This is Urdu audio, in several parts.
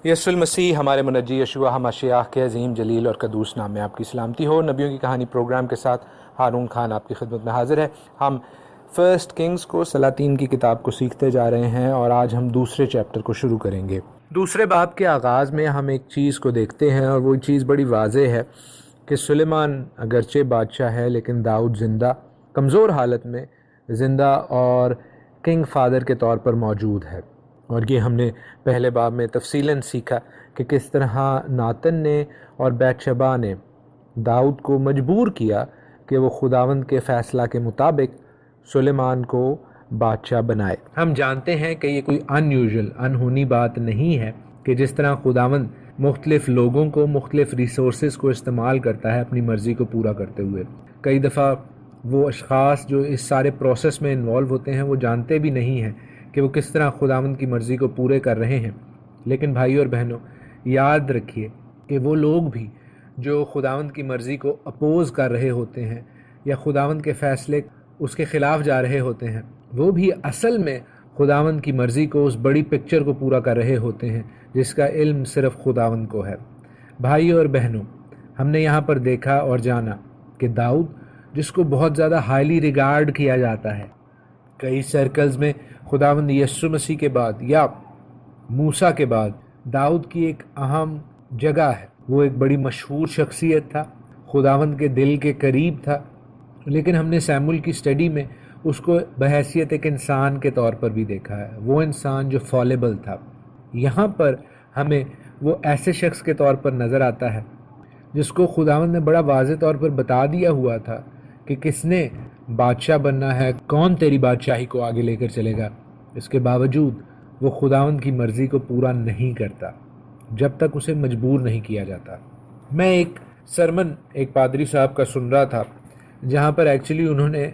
یسوع المسیح ہمارے منجی یشوع مشیخ کے عظیم جلیل اور قدوس نام میں آپ کی سلامتی ہو۔ نبیوں کی کہانی پروگرام کے ساتھ ہارون خان آپ کی خدمت میں حاضر ہے۔ ہم فرسٹ کنگز کو، سلاطین کی کتاب کو سیکھتے جا رہے ہیں اور آج ہم دوسرے چیپٹر کو شروع کریں گے۔ دوسرے باب کے آغاز میں ہم ایک چیز کو دیکھتے ہیں اور وہ چیز بڑی واضح ہے کہ سلیمان اگرچہ بادشاہ ہے لیکن داؤد زندہ، کمزور حالت میں زندہ اور کنگ فادر کے طور پر موجود ہے۔ اور یہ ہم نے پہلے باب میں تفصیلاً سیکھا کہ کس طرح ناتن نے اور بیت شبہ نے داؤد کو مجبور کیا کہ وہ خداوند کے فیصلہ کے مطابق سلیمان کو بادشاہ بنائے۔ ہم جانتے ہیں کہ یہ کوئی انہونی بات نہیں ہے کہ جس طرح خداوند مختلف لوگوں کو، مختلف ریسورسز کو استعمال کرتا ہے اپنی مرضی کو پورا کرتے ہوئے۔ کئی دفعہ وہ اشخاص جو اس سارے پروسیس میں انوالو ہوتے ہیں وہ جانتے بھی نہیں ہیں کہ وہ کس طرح خداوند کی مرضی کو پورے کر رہے ہیں۔ لیکن بھائیو اور بہنوں، یاد رکھیے کہ وہ لوگ بھی جو خداوند کی مرضی کو اپوز کر رہے ہوتے ہیں یا خداوند کے فیصلے اس کے خلاف جا رہے ہوتے ہیں، وہ بھی اصل میں خداوند کی مرضی کو، اس بڑی پکچر کو پورا کر رہے ہوتے ہیں جس کا علم صرف خداوند کو ہے۔ بھائیو اور بہنوں، ہم نے یہاں پر دیکھا اور جانا کہ داؤد، جس کو بہت زیادہ ہائیلی ریگارڈ کیا جاتا ہے کئی سرکلز میں، خداوند یسوع مسیح کے بعد یا موسیٰ کے بعد داؤد کی ایک اہم جگہ ہے۔ وہ ایک بڑی مشہور شخصیت تھا، خداوند کے دل کے قریب تھا، لیکن ہم نے سیموئیل کی سٹڈی میں اس کو بحیثیت ایک انسان کے طور پر بھی دیکھا ہے، وہ انسان جو فالیبل تھا۔ یہاں پر ہمیں وہ ایسے شخص کے طور پر نظر آتا ہے جس کو خداوند نے بڑا واضح طور پر بتا دیا ہوا تھا کہ کس نے بادشاہ بننا ہے، کون تیری بادشاہی کو آگے لے کر چلے گا۔ اس کے باوجود وہ خداوند کی مرضی کو پورا نہیں کرتا جب تک اسے مجبور نہیں کیا جاتا۔ میں ایک سرمن ایک پادری صاحب کا سن رہا تھا جہاں پر ایکچولی انہوں نے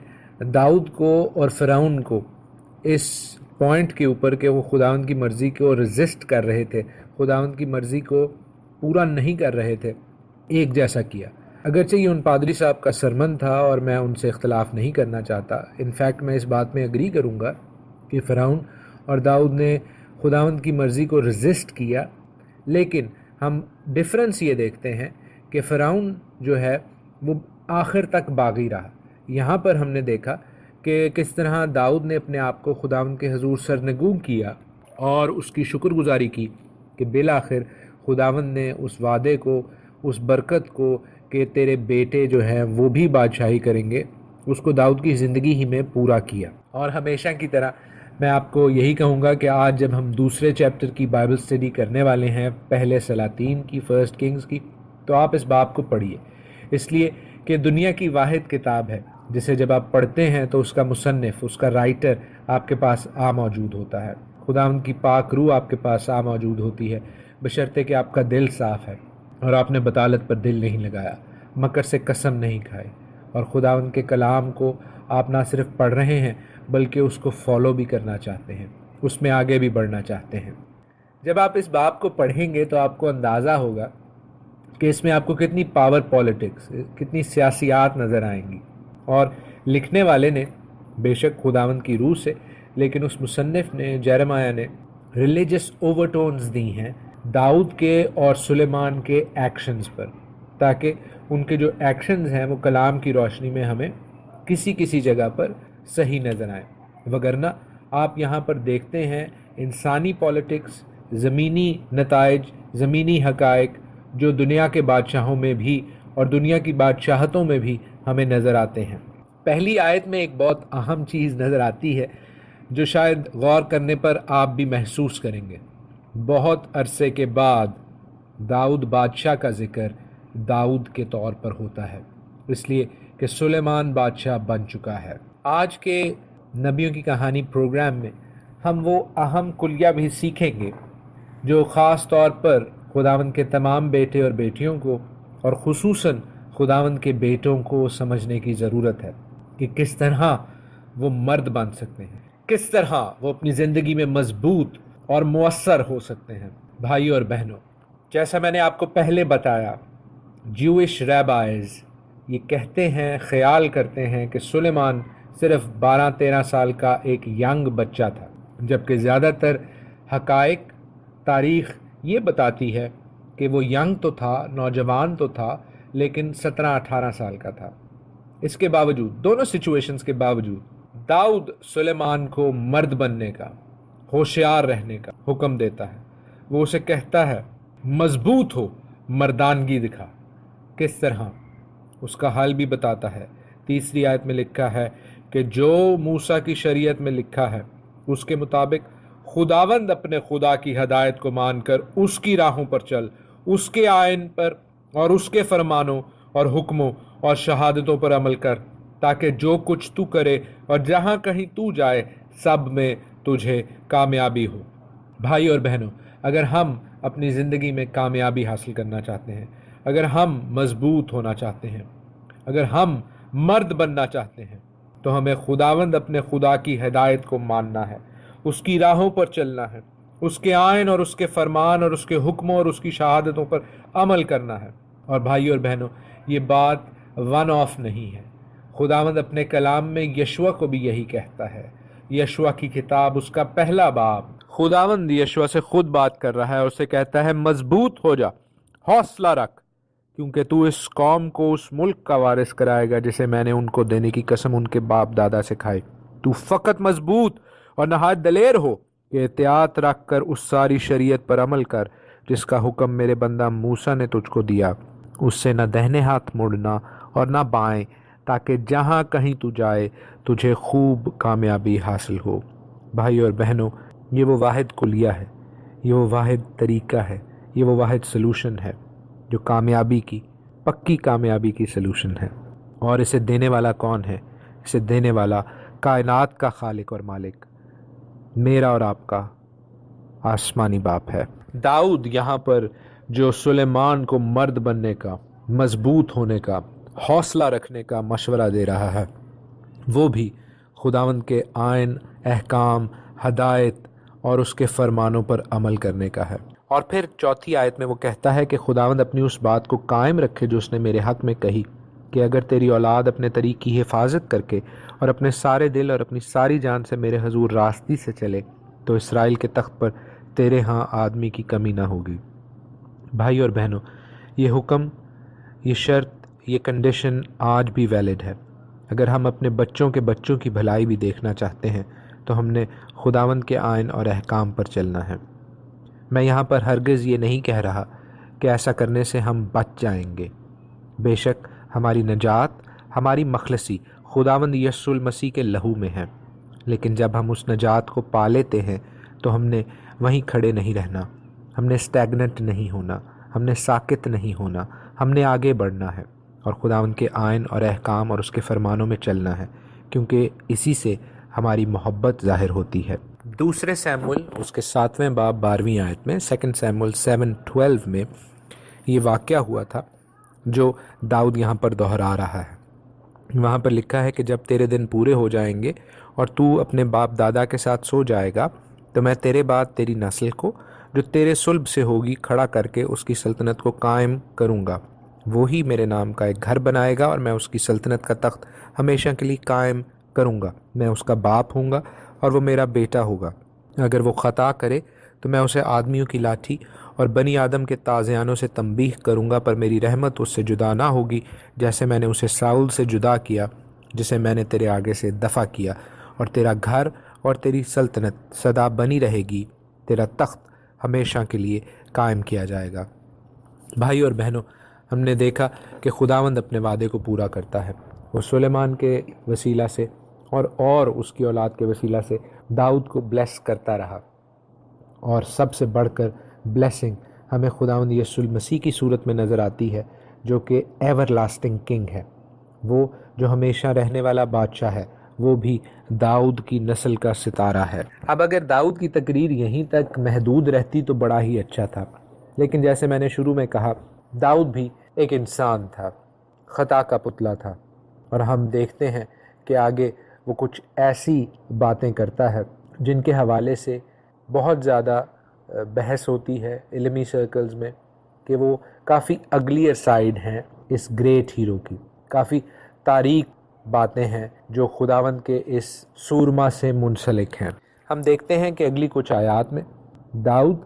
داؤد کو اور فرعون کو اس پوائنٹ کے اوپر کہ وہ خداوند کی مرضی کو ریزسٹ کر رہے تھے، خداوند کی مرضی کو پورا نہیں کر رہے تھے، ایک جیسا کیا۔ اگرچہ یہ ان پادری صاحب کا سرمن تھا اور میں ان سے اختلاف نہیں کرنا چاہتا، انفیکٹ میں اس بات میں اگری کروں گا کہ فرعون اور داؤد نے خداوند کی مرضی کو ریزسٹ کیا، لیکن ہم ڈفرنس یہ دیکھتے ہیں کہ فرعون جو ہے وہ آخر تک باغی رہا۔ یہاں پر ہم نے دیکھا کہ کس طرح داؤد نے اپنے آپ کو خداوند کے حضور سرنگوں کیا اور اس کی شکر گزاری کی کہ بالآخر خداوند نے اس وعدے کو، اس برکت کو کہ تیرے بیٹے جو ہیں وہ بھی بادشاہی کریں گے، اس کو داؤد کی زندگی ہی میں پورا کیا۔ اور ہمیشہ کی طرح میں آپ کو یہی کہوں گا کہ آج جب ہم دوسرے چیپٹر کی بائبل سٹڈی کرنے والے ہیں، پہلے سلاطین کی، فرسٹ کنگز کی، تو آپ اس باب کو پڑھیے، اس لیے کہ دنیا کی واحد کتاب ہے جسے جب آپ پڑھتے ہیں تو اس کا مصنف، اس کا رائٹر آپ کے پاس موجود ہوتا ہے، خداوند کی پاک روح آپ کے پاس موجود ہوتی ہے، بشرطے کہ آپ کا دل صاف ہے اور آپ نے بطالت پر دل نہیں لگایا، مکر سے قسم نہیں کھائے، اور خداوند کے کلام کو آپ نہ صرف پڑھ رہے ہیں بلکہ اس کو فالو بھی کرنا چاہتے ہیں، اس میں آگے بھی بڑھنا چاہتے ہیں۔ جب آپ اس باب کو پڑھیں گے تو آپ کو اندازہ ہوگا کہ اس میں آپ کو کتنی پاور پالیٹکس، کتنی سیاسیات نظر آئیں گی، اور لکھنے والے نے بے شک خداوند کی روح سے، لیکن اس مصنف نے، جیرمایہ نے، ریلیجس اوورٹونز دی ہیں داؤد کے اور سلیمان کے ایکشنز پر، تاکہ ان کے جو ایکشنز ہیں وہ کلام کی روشنی میں ہمیں کسی جگہ پر صحیح نظر آئیں۔ وگرنہ آپ یہاں پر دیکھتے ہیں انسانی پالیٹکس، زمینی نتائج، زمینی حقائق جو دنیا کے بادشاہوں میں بھی اور دنیا کی بادشاہتوں میں بھی ہمیں نظر آتے ہیں۔ پہلی آیت میں ایک بہت اہم چیز نظر آتی ہے جو شاید غور کرنے پر آپ بھی محسوس کریں گے۔ بہت عرصے کے بعد داؤد بادشاہ کا ذکر داؤد کے طور پر ہوتا ہے، اس لیے کہ سلیمان بادشاہ بن چکا ہے۔ آج کے نبیوں کی کہانی پروگرام میں ہم وہ اہم کلیہ بھی سیکھیں گے جو خاص طور پر خداوند کے تمام بیٹے اور بیٹیوں کو، اور خصوصاً خداوند کے بیٹوں کو سمجھنے کی ضرورت ہے کہ کس طرح وہ مرد بن سکتے ہیں، کس طرح وہ اپنی زندگی میں مضبوط اور مؤثر ہو سکتے ہیں۔ بھائیو اور بہنوں، جیسا میں نے آپ کو پہلے بتایا، جیوش ریبائز یہ کہتے ہیں، خیال کرتے ہیں کہ سلیمان صرف 12-13 سال کا ایک ینگ بچہ تھا، جبکہ زیادہ تر حقائق، تاریخ یہ بتاتی ہے کہ وہ ینگ تو تھا، نوجوان تو تھا، لیکن 17-18 سال کا تھا۔ اس کے باوجود، دونوں سچویشنز کے باوجود، داؤد سلیمان کو مرد بننے کا، ہوشیار رہنے کا حکم دیتا ہے۔ وہ اسے کہتا ہے مضبوط ہو، مردانگی دکھا۔ کس طرح؟ اس کا حل بھی بتاتا ہے۔ تیسری آیت میں لکھا ہے کہ جو موسیٰ کی شریعت میں لکھا ہے اس کے مطابق خداوند اپنے خدا کی ہدایت کو مان کر اس کی راہوں پر چل، اس کے آئین پر اور اس کے فرمانوں اور حکموں اور شہادتوں پر عمل کر، تاکہ جو کچھ تو کرے اور جہاں کہیں تو جائے سب میں تجھے کامیابی ہو۔ بھائی اور بہنوں، اگر ہم اپنی زندگی میں کامیابی حاصل کرنا چاہتے ہیں، اگر ہم مضبوط ہونا چاہتے ہیں، اگر ہم مرد بننا چاہتے ہیں، تو ہمیں خداوند اپنے خدا کی ہدایت کو ماننا ہے، اس کی راہوں پر چلنا ہے، اس کے آئین اور اس کے فرمان اور اس کے حکموں اور اس کی شہادتوں پر عمل کرنا ہے۔ اور بھائی اور بہنوں، یہ بات ون آف نہیں ہے۔ خداوند اپنے کلام میں یشوع کو بھی یہی کہتا ہے۔ یشوع کی کتاب، اس کا پہلا باب، خداوند یشوع سے خود بات کر رہا ہے اور اسے کہتا ہے مضبوط ہو جا، حوصلہ رکھ، کیونکہ تو اس قوم کو اس ملک کا وارث کرائے گا جسے میں نے ان کو دینے کی قسم ان کے باپ دادا سے کھائی۔ تو فقط مضبوط اور نہایت دلیر ہو کہ احتیاط رکھ کر اس ساری شریعت پر عمل کر جس کا حکم میرے بندہ موسیٰ نے تجھ کو دیا، اس سے نہ دہنے ہاتھ مڑنا اور نہ بائیں، تاکہ جہاں کہیں تو جائے تجھے خوب کامیابی حاصل ہو۔ بھائی اور بہنوں، یہ وہ واحد کلیہ ہے، یہ وہ واحد طریقہ ہے، یہ وہ واحد سلوشن ہے جو کامیابی کی، پکی کامیابی کی سلوشن ہے۔ اور اسے دینے والا کون ہے؟ اسے دینے والا کائنات کا خالق اور مالک، میرا اور آپ کا آسمانی باپ ہے۔ داؤد یہاں پر جو سلیمان کو مرد بننے کا، مضبوط ہونے کا، حوصلہ رکھنے کا مشورہ دے رہا ہے، وہ بھی خداوند کے آئین، احکام، ہدایت اور اس کے فرمانوں پر عمل کرنے کا ہے۔ اور پھر چوتھی آیت میں وہ کہتا ہے کہ خداوند اپنی اس بات کو قائم رکھے جو اس نے میرے حق میں کہی، کہ اگر تیری اولاد اپنے طریق کی حفاظت کر کے اور اپنے سارے دل اور اپنی ساری جان سے میرے حضور راستی سے چلے تو اسرائیل کے تخت پر تیرے ہاں آدمی کی کمی نہ ہوگی۔ بھائی اور بہنوں، یہ حکم، یہ شرط، یہ کنڈیشن آج بھی ویلڈ ہے۔ اگر ہم اپنے بچوں کے بچوں کی بھلائی بھی دیکھنا چاہتے ہیں تو ہم نے خداوند کے آئین اور احکام پر چلنا ہے۔ میں یہاں پر ہرگز یہ نہیں کہہ رہا کہ ایسا کرنے سے ہم بچ جائیں گے۔ بے شک ہماری نجات، ہماری مخلصی خداوند یسوع المسیح کے لہو میں ہے، لیکن جب ہم اس نجات کو پا لیتے ہیں تو ہم نے وہیں کھڑے نہیں رہنا، ہم نے اسٹیگننٹ نہیں ہونا، ہم نے ساکت نہیں ہونا، ہم نے آگے بڑھنا ہے اور خداوند کے آئین اور احکام اور اس کے فرمانوں میں چلنا ہے، کیونکہ اسی سے ہماری محبت ظاہر ہوتی ہے۔ دوسرے سیموئیل اس کے 7ویں باب 12ویں آیت میں، 2 سیموئیل 7:12 میں یہ واقعہ ہوا تھا جو داؤد یہاں پر دہرا رہا ہے۔ وہاں پر لکھا ہے کہ جب تیرے دن پورے ہو جائیں گے اور تو اپنے باپ دادا کے ساتھ سو جائے گا تو میں تیرے بعد تیری نسل کو جو تیرے صلب سے ہوگی کھڑا کر کے اس کی سلطنت کو قائم کروں گا۔ وہی میرے نام کا ایک گھر بنائے گا اور میں اس کی سلطنت کا تخت ہمیشہ کے لیے قائم کروں گا۔ میں اس کا باپ ہوں گا اور وہ میرا بیٹا ہوگا۔ اگر وہ خطا کرے تو میں اسے آدمیوں کی لاٹھی اور بنی آدم کے تازیانوں سے تنبیہ کروں گا، پر میری رحمت اس سے جدا نہ ہوگی، جیسے میں نے اسے ساؤل سے جدا کیا جسے میں نے تیرے آگے سے دفع کیا، اور تیرا گھر اور تیری سلطنت سدا بنی رہے گی، تیرا تخت ہمیشہ کے لیے قائم کیا جائے گا۔ بھائی اور بہنوں، ہم نے دیکھا کہ خداوند اپنے وعدے کو پورا کرتا ہے۔ وہ سلیمان کے وسیلہ سے اور اس کی اولاد کے وسیلہ سے داؤد کو بلیس کرتا رہا، اور سب سے بڑھ کر بلیسنگ ہمیں خداوند یسوع المسیح کی صورت میں نظر آتی ہے، جو کہ ایور لاسٹنگ کنگ ہے، وہ جو ہمیشہ رہنے والا بادشاہ ہے، وہ بھی داؤد کی نسل کا ستارہ ہے۔ اب اگر داؤد کی تقریر یہیں تک محدود رہتی تو بڑا ہی اچھا تھا، لیکن جیسے میں نے شروع میں کہا، داؤد بھی ایک انسان تھا، خطا کا پتلا تھا، اور ہم دیکھتے ہیں کہ آگے وہ کچھ ایسی باتیں کرتا ہے جن کے حوالے سے بہت زیادہ بحث ہوتی ہے علمی سرکلز میں، کہ وہ کافی اگلیئر سائیڈ ہیں اس گریٹ ہیرو کی، کافی تاریک باتیں ہیں جو خداوند کے اس سورما سے منسلک ہیں۔ ہم دیکھتے ہیں کہ اگلی کچھ آیات میں داؤد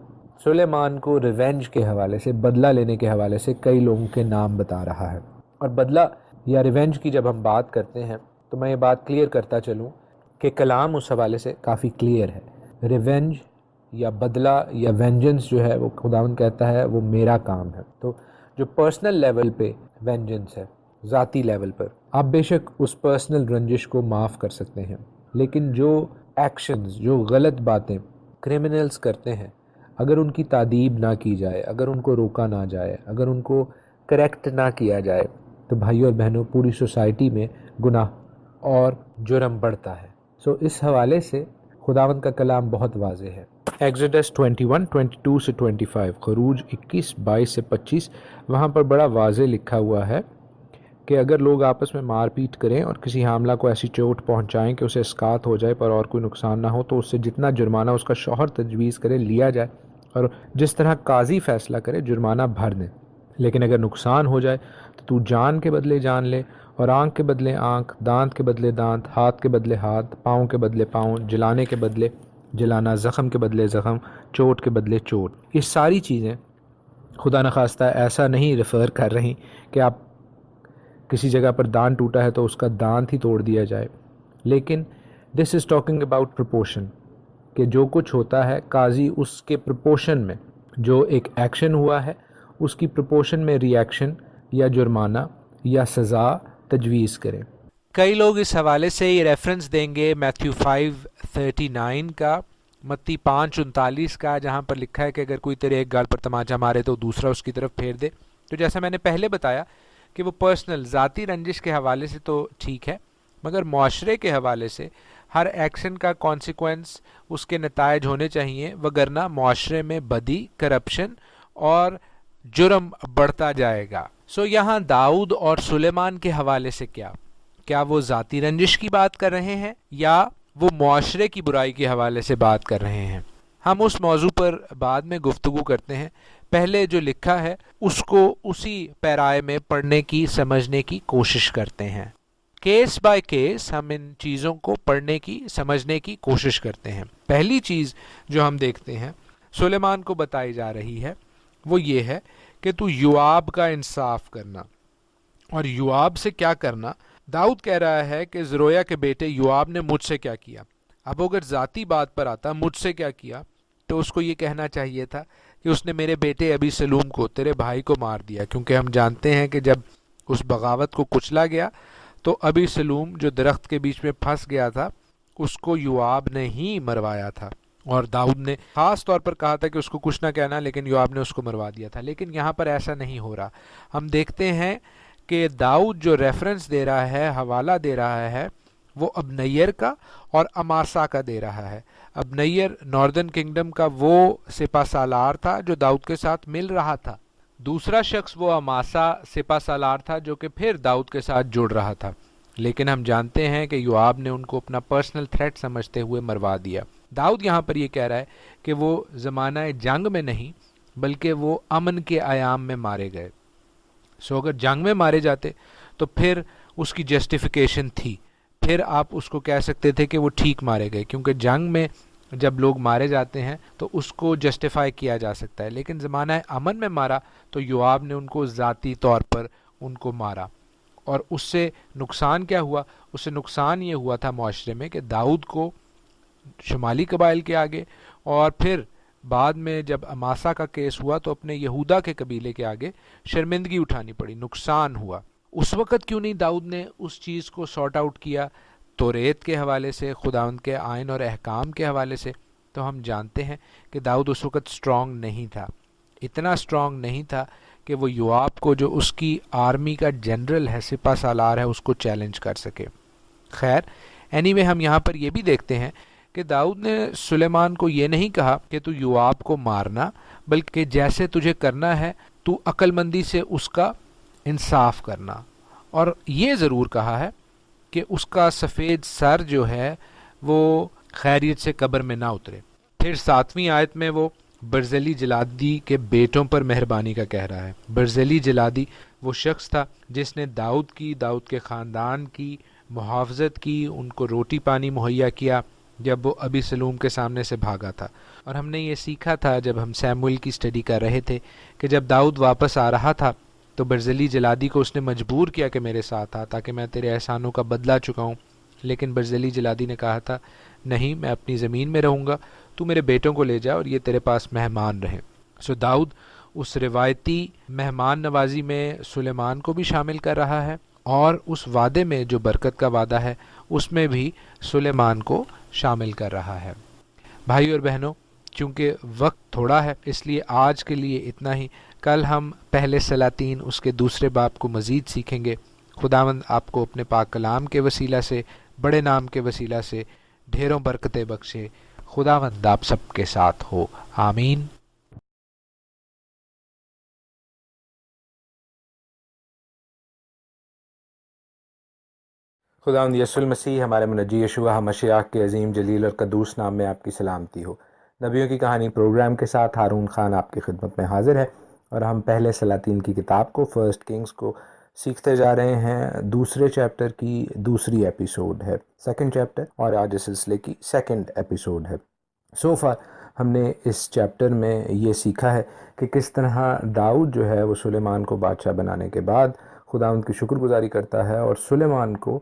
سلیمان کو ریونج کے حوالے سے، بدلہ لینے کے حوالے سے کئی لوگوں کے نام بتا رہا ہے. اور بدلہ یا ریونج کی جب ہم بات کرتے ہیں تو میں یہ بات کلیئر کرتا چلوں کہ کلام اس حوالے سے کافی کلیئر ہے. ریونج یا بدلہ یا وینجنس جو ہے وہ خداوند کہتا ہے وہ میرا کام ہے. تو جو پرسنل لیول پہ وینجنس ہے، ذاتی لیول پر، آپ بے شک اس پرسنل رنجش کو معاف کر سکتے ہیں، لیکن جو ایکشنز، جو غلط باتیں کرمنلز کرتے ہیں، اگر ان کی تادیب نہ کی جائے، اگر ان کو روکا نہ جائے، اگر ان کو کریکٹ نہ کیا جائے، تو بھائیوں اور بہنوں پوری سوسائٹی میں گناہ اور جرم بڑھتا ہے. سو اس حوالے سے خداوند کا کلام بہت واضح ہے. ایگزوڈس 21:22 سے 25، خروج 21:22 سے 25، وہاں پر بڑا واضح لکھا ہوا ہے کہ اگر لوگ آپس میں مار پیٹ کریں اور کسی حاملہ کو ایسی چوٹ پہنچائیں کہ اسے اسقاط ہو جائے پر اور کوئی نقصان نہ ہو، تو اس سے جتنا جرمانہ اس کا شوہر تجویز کرے لیا جائے، اور جس طرح قاضی فیصلہ کرے جرمانہ بھر دیں. لیکن اگر نقصان ہو جائے تو جان کے بدلے جان لے، اور آنکھ کے بدلے آنکھ، دانت کے بدلے دانت، ہاتھ کے بدلے ہاتھ، پاؤں کے بدلے پاؤں، جلانے کے بدلے جلانا، زخم کے بدلے زخم، چوٹ کے بدلے چوٹ. یہ ساری چیزیں خدا نخواستہ ایسا نہیں ریفر کر رہی کہ آپ کسی جگہ پر دانت ٹوٹا ہے تو اس کا دانت ہی توڑ دیا جائے، لیکن دس از ٹاکنگ اباؤٹ پرپورشن، کہ جو کچھ ہوتا ہے قاضی اس کے پرپورشن میں، جو ایک ایکشن ہوا ہے اس کی پرپورشن میں ری ایکشن یا جرمانہ یا سزا تجویز کرے. کئی لوگ اس حوالے سے یہ ریفرنس دیں گے میتھیو 5:39 کا، متی 5:39 کا، جہاں پر لکھا ہے کہ اگر کوئی تیرے ایک گال پر تماچا مارے تو دوسرا اس کی طرف پھیر دے. تو جیسا میں نے پہلے بتایا کہ وہ پرسنل ذاتی رنجش کے حوالے سے تو ٹھیک ہے، مگر معاشرے کے حوالے سے ہر ایکشن کا کانسیکوینس اس کے نتائج ہونے چاہیے، وگرنہ معاشرے میں بدی، کرپشن اور جرم بڑھتا جائے گا. سو یہاں داؤد اور سلیمان کے حوالے سے کیا وہ ذاتی رنجش کی بات کر رہے ہیں یا وہ معاشرے کی برائی کے حوالے سے بات کر رہے ہیں؟ ہم اس موضوع پر بعد میں گفتگو کرتے ہیں. پہلے جو لکھا ہے اس کو اسی پیرائے میں پڑھنے کی، سمجھنے کی کوشش کرتے ہیں. کیس بائی کیس ہم ان چیزوں کو پڑھنے کی، سمجھنے کی کوشش کرتے ہیں. پہلی چیز جو ہم دیکھتے ہیں سلیمان کو بتائی جا رہی ہے وہ یہ ہے کہ تو یوآب کا انصاف کرنا. اور یوآب سے کیا کرنا؟ داؤد کہہ رہا ہے کہ زرویا کے بیٹے یوآب نے مجھ سے کیا کیا. اب اگر ذاتی بات پر آتا مجھ سے کیا کیا، تو اس کو یہ کہنا چاہیے تھا کہ اس نے میرے بیٹے ابی سلوم کو، تیرے بھائی کو مار دیا، کیونکہ ہم جانتے ہیں کہ جب اس بغاوت کو کچلا گیا تو ابی سلوم جو درخت کے بیچ میں پھنس گیا تھا اس کو یوآب نے ہی مروایا تھا، اور داؤد نے خاص طور پر کہا تھا کہ اس کو کچھ نہ کہنا، لیکن یوآب نے اس کو مروا دیا تھا. لیکن یہاں پر ایسا نہیں ہو رہا. ہم دیکھتے ہیں کہ داؤد جو ریفرنس دے رہا ہے، حوالہ دے رہا ہے، وہ ابنیر کا اور اماسا کا دے رہا ہے. ابنیر ناردرن کنگڈم کا وہ سپہ سالار تھا جو داؤد کے ساتھ مل رہا تھا. دوسرا شخص وہ اماسا سپہ سالار تھا جو کہ پھر داؤد کے ساتھ جڑ رہا تھا. لیکن ہم جانتے ہیں کہ یوآب نے ان کو اپنا پرسنل تھریٹ سمجھتے ہوئے مروا دیا. داؤد یہاں پر یہ کہہ رہا ہے کہ وہ زمانہ جنگ میں نہیں بلکہ وہ امن کے ایام میں مارے گئے. سو اگر جنگ میں مارے جاتے تو پھر اس کی جسٹیفیکیشن تھی، پھر آپ اس کو کہہ سکتے تھے کہ وہ ٹھیک مارے گئے، کیونکہ جنگ میں جب لوگ مارے جاتے ہیں تو اس کو جسٹیفائی کیا جا سکتا ہے. لیکن زمانہ امن میں مارا تو یوآب نے ان کو ذاتی طور پر ان کو مارا، اور اس سے نقصان کیا ہوا؟ اس سے نقصان یہ ہوا تھا معاشرے میں کہ داؤد کو شمالی قبائل کے آگے، اور پھر بعد میں جب اماسا کا کیس ہوا تو اپنے یہودا کے قبیلے کے آگے شرمندگی اٹھانی پڑی، نقصان ہوا. اس وقت کیوں نہیں داؤد نے اس چیز کو سارٹ آؤٹ کیا؟ توریت کے حوالے سے، خداوند کے آئین اور احکام کے حوالے سے. تو ہم جانتے ہیں کہ داؤد اس وقت سٹرونگ نہیں تھا، اتنا سٹرونگ نہیں تھا کہ وہ یوآب کو جو اس کی آرمی کا جنرل ہے، سپہ سالار ہے، اس کو چیلنج کر سکے. خیر اینی وے ہم یہاں پر یہ بھی دیکھتے ہیں کہ داؤد نے سلیمان کو یہ نہیں کہا کہ تو یوآب کو مارنا، بلکہ جیسے تجھے کرنا ہے تو عقل مندی سے اس کا انصاف کرنا. اور یہ ضرور کہا ہے کہ اس کا سفید سر جو ہے وہ خیریت سے قبر میں نہ اترے. پھر 7ویں آیت میں وہ برزیلی جلادی کے بیٹوں پر مہربانی کا کہہ رہا ہے. برزیلی جلادی وہ شخص تھا جس نے داؤد کے خاندان کی محافظت کی، ان کو روٹی پانی مہیا کیا جب وہ ابی سلوم کے سامنے سے بھاگا تھا. اور ہم نے یہ سیکھا تھا جب ہم سیموئل کی سٹڈی کر رہے تھے کہ جب داؤد واپس آ رہا تھا تو برزیلی جلادی کو اس نے مجبور کیا کہ میرے ساتھ آ تاکہ میں تیرے احسانوں کا بدلہ چکاؤں، لیکن برزیلی جلادی نے کہا تھا نہیں، میں اپنی زمین میں رہوں گا، تو میرے بیٹوں کو لے جا اور یہ تیرے پاس مہمان رہیں۔ سو داؤد اس روایتی مہمان نوازی میں سلیمان کو بھی شامل کر رہا ہے، اور اس وعدے میں جو برکت کا وعدہ ہے اس میں بھی سلیمان کو شامل کر رہا ہے۔ بھائی اور بہنوں، چونکہ وقت تھوڑا ہے اس لیے آج کے لیے اتنا ہی۔ کل ہم پہلے سلاطین اس کے دوسرے باب کو مزید سیکھیں گے۔ خداوند آپ کو اپنے پاک کلام کے وسیلہ سے، بڑے نام کے وسیلہ سے ڈھیروں برکتیں بخشے۔ خداوند آپ سب کے ساتھ ہو، آمین۔ خداوند یسوع المسیح ہمارے منجی یشوع مشیاہ کے عظیم جلیل اور قدوس نام میں آپ کی سلامتی ہو۔ نبیوں کی کہانی پروگرام کے ساتھ ہارون خان آپ کی خدمت میں حاضر ہے، اور ہم پہلے سلاطین کی کتاب کو، فرسٹ کنگز کو سیکھتے جا رہے ہیں۔ دوسرے چیپٹر کی دوسری ایپیسوڈ ہے، سیکنڈ چیپٹر، اور آج اس سلسلے کی سیکنڈ ایپیسوڈ ہے۔ سو فار ہم نے اس چیپٹر میں یہ سیکھا ہے کہ کس طرح داؤد جو ہے وہ سلیمان کو بادشاہ بنانے کے بعد خداوند کی شکر گزاری کرتا ہے، اور سلیمان کو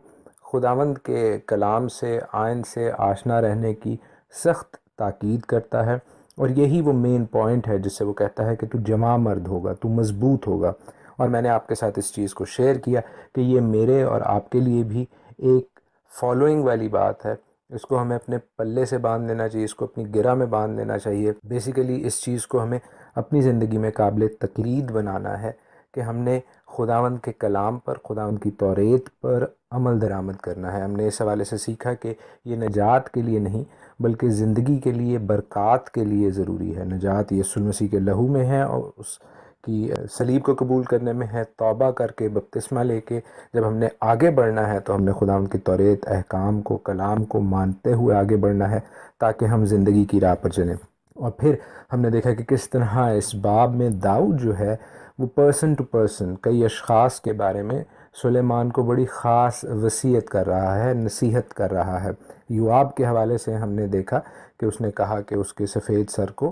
خداوند کے کلام سے، آئین سے آشنا رہنے کی سخت تاکید کرتا ہے، اور یہی وہ مین پوائنٹ ہے جس سے وہ کہتا ہے کہ تو جمع مرد ہوگا، تو مضبوط ہوگا۔ اور میں نے آپ کے ساتھ اس چیز کو شیئر کیا کہ یہ میرے اور آپ کے لیے بھی ایک فالوئنگ والی بات ہے۔ اس کو ہمیں اپنے پلے سے باندھ لینا چاہیے، اس کو اپنی گرہ میں باندھ لینا چاہیے۔ بیسیکلی اس چیز کو ہمیں اپنی زندگی میں قابل تقلید بنانا ہے کہ ہم نے خداوند کے کلام پر، خداوند کی توریت پر عمل درآمد کرنا ہے۔ ہم نے اس حوالے سے سیکھا کہ یہ نجات کے لیے نہیں بلکہ زندگی کے لیے، برکات کے لیے ضروری ہے۔ نجات یسوع مسیح کے لہو میں ہے، اور اس کی صلیب کو قبول کرنے میں ہے، توبہ کر کے، بپتسمہ لے کے۔ جب ہم نے آگے بڑھنا ہے تو ہم نے خداوند کی توریت، احکام کو، کلام کو مانتے ہوئے آگے بڑھنا ہے تاکہ ہم زندگی کی راہ پر چلیں۔ اور پھر ہم نے دیکھا کہ کس طرح اس باب میں داؤد جو ہے وہ پرسن ٹو پرسن، کئی اشخاص کے بارے میں سلیمان کو بڑی خاص وصیت کر رہا ہے، نصیحت کر رہا ہے۔ یوآب کے حوالے سے ہم نے دیکھا کہ اس نے کہا کہ اس کے سفید سر کو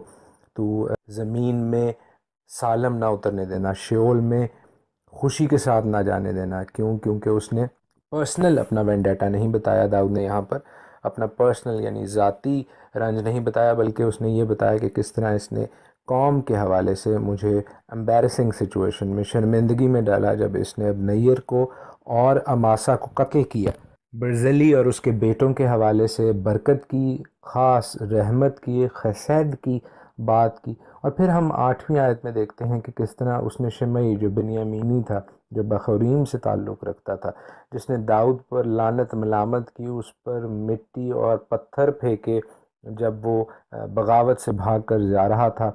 تو زمین میں سالم نہ اترنے دینا، شیول میں خوشی کے ساتھ نہ جانے دینا۔ کیونکہ اس نے پرسنل اپنا وینڈیٹا نہیں بتایا، داؤد نے یہاں پر اپنا پرسنل یعنی ذاتی رنج نہیں بتایا، بلکہ اس نے یہ بتایا کہ کس طرح اس نے قوم کے حوالے سے مجھے امبیرسنگ سچویشن میں، شرمندگی میں ڈالا جب اس نے ابنیر کو اور اماسا کو قتل کیا۔ برزلی اور اس کے بیٹوں کے حوالے سے برکت کی، خاص رحمت کی، خسید کی بات کی۔ اور پھر ہم 8ویں آیت میں دیکھتے ہیں کہ کس طرح اس نے شمعی جو بنیامینی تھا، جو بخوریم سے تعلق رکھتا تھا، جس نے داؤد پر لعنت ملامت کی، اس پر مٹی اور پتھر پھینکے جب وہ بغاوت سے بھاگ کر جا رہا تھا،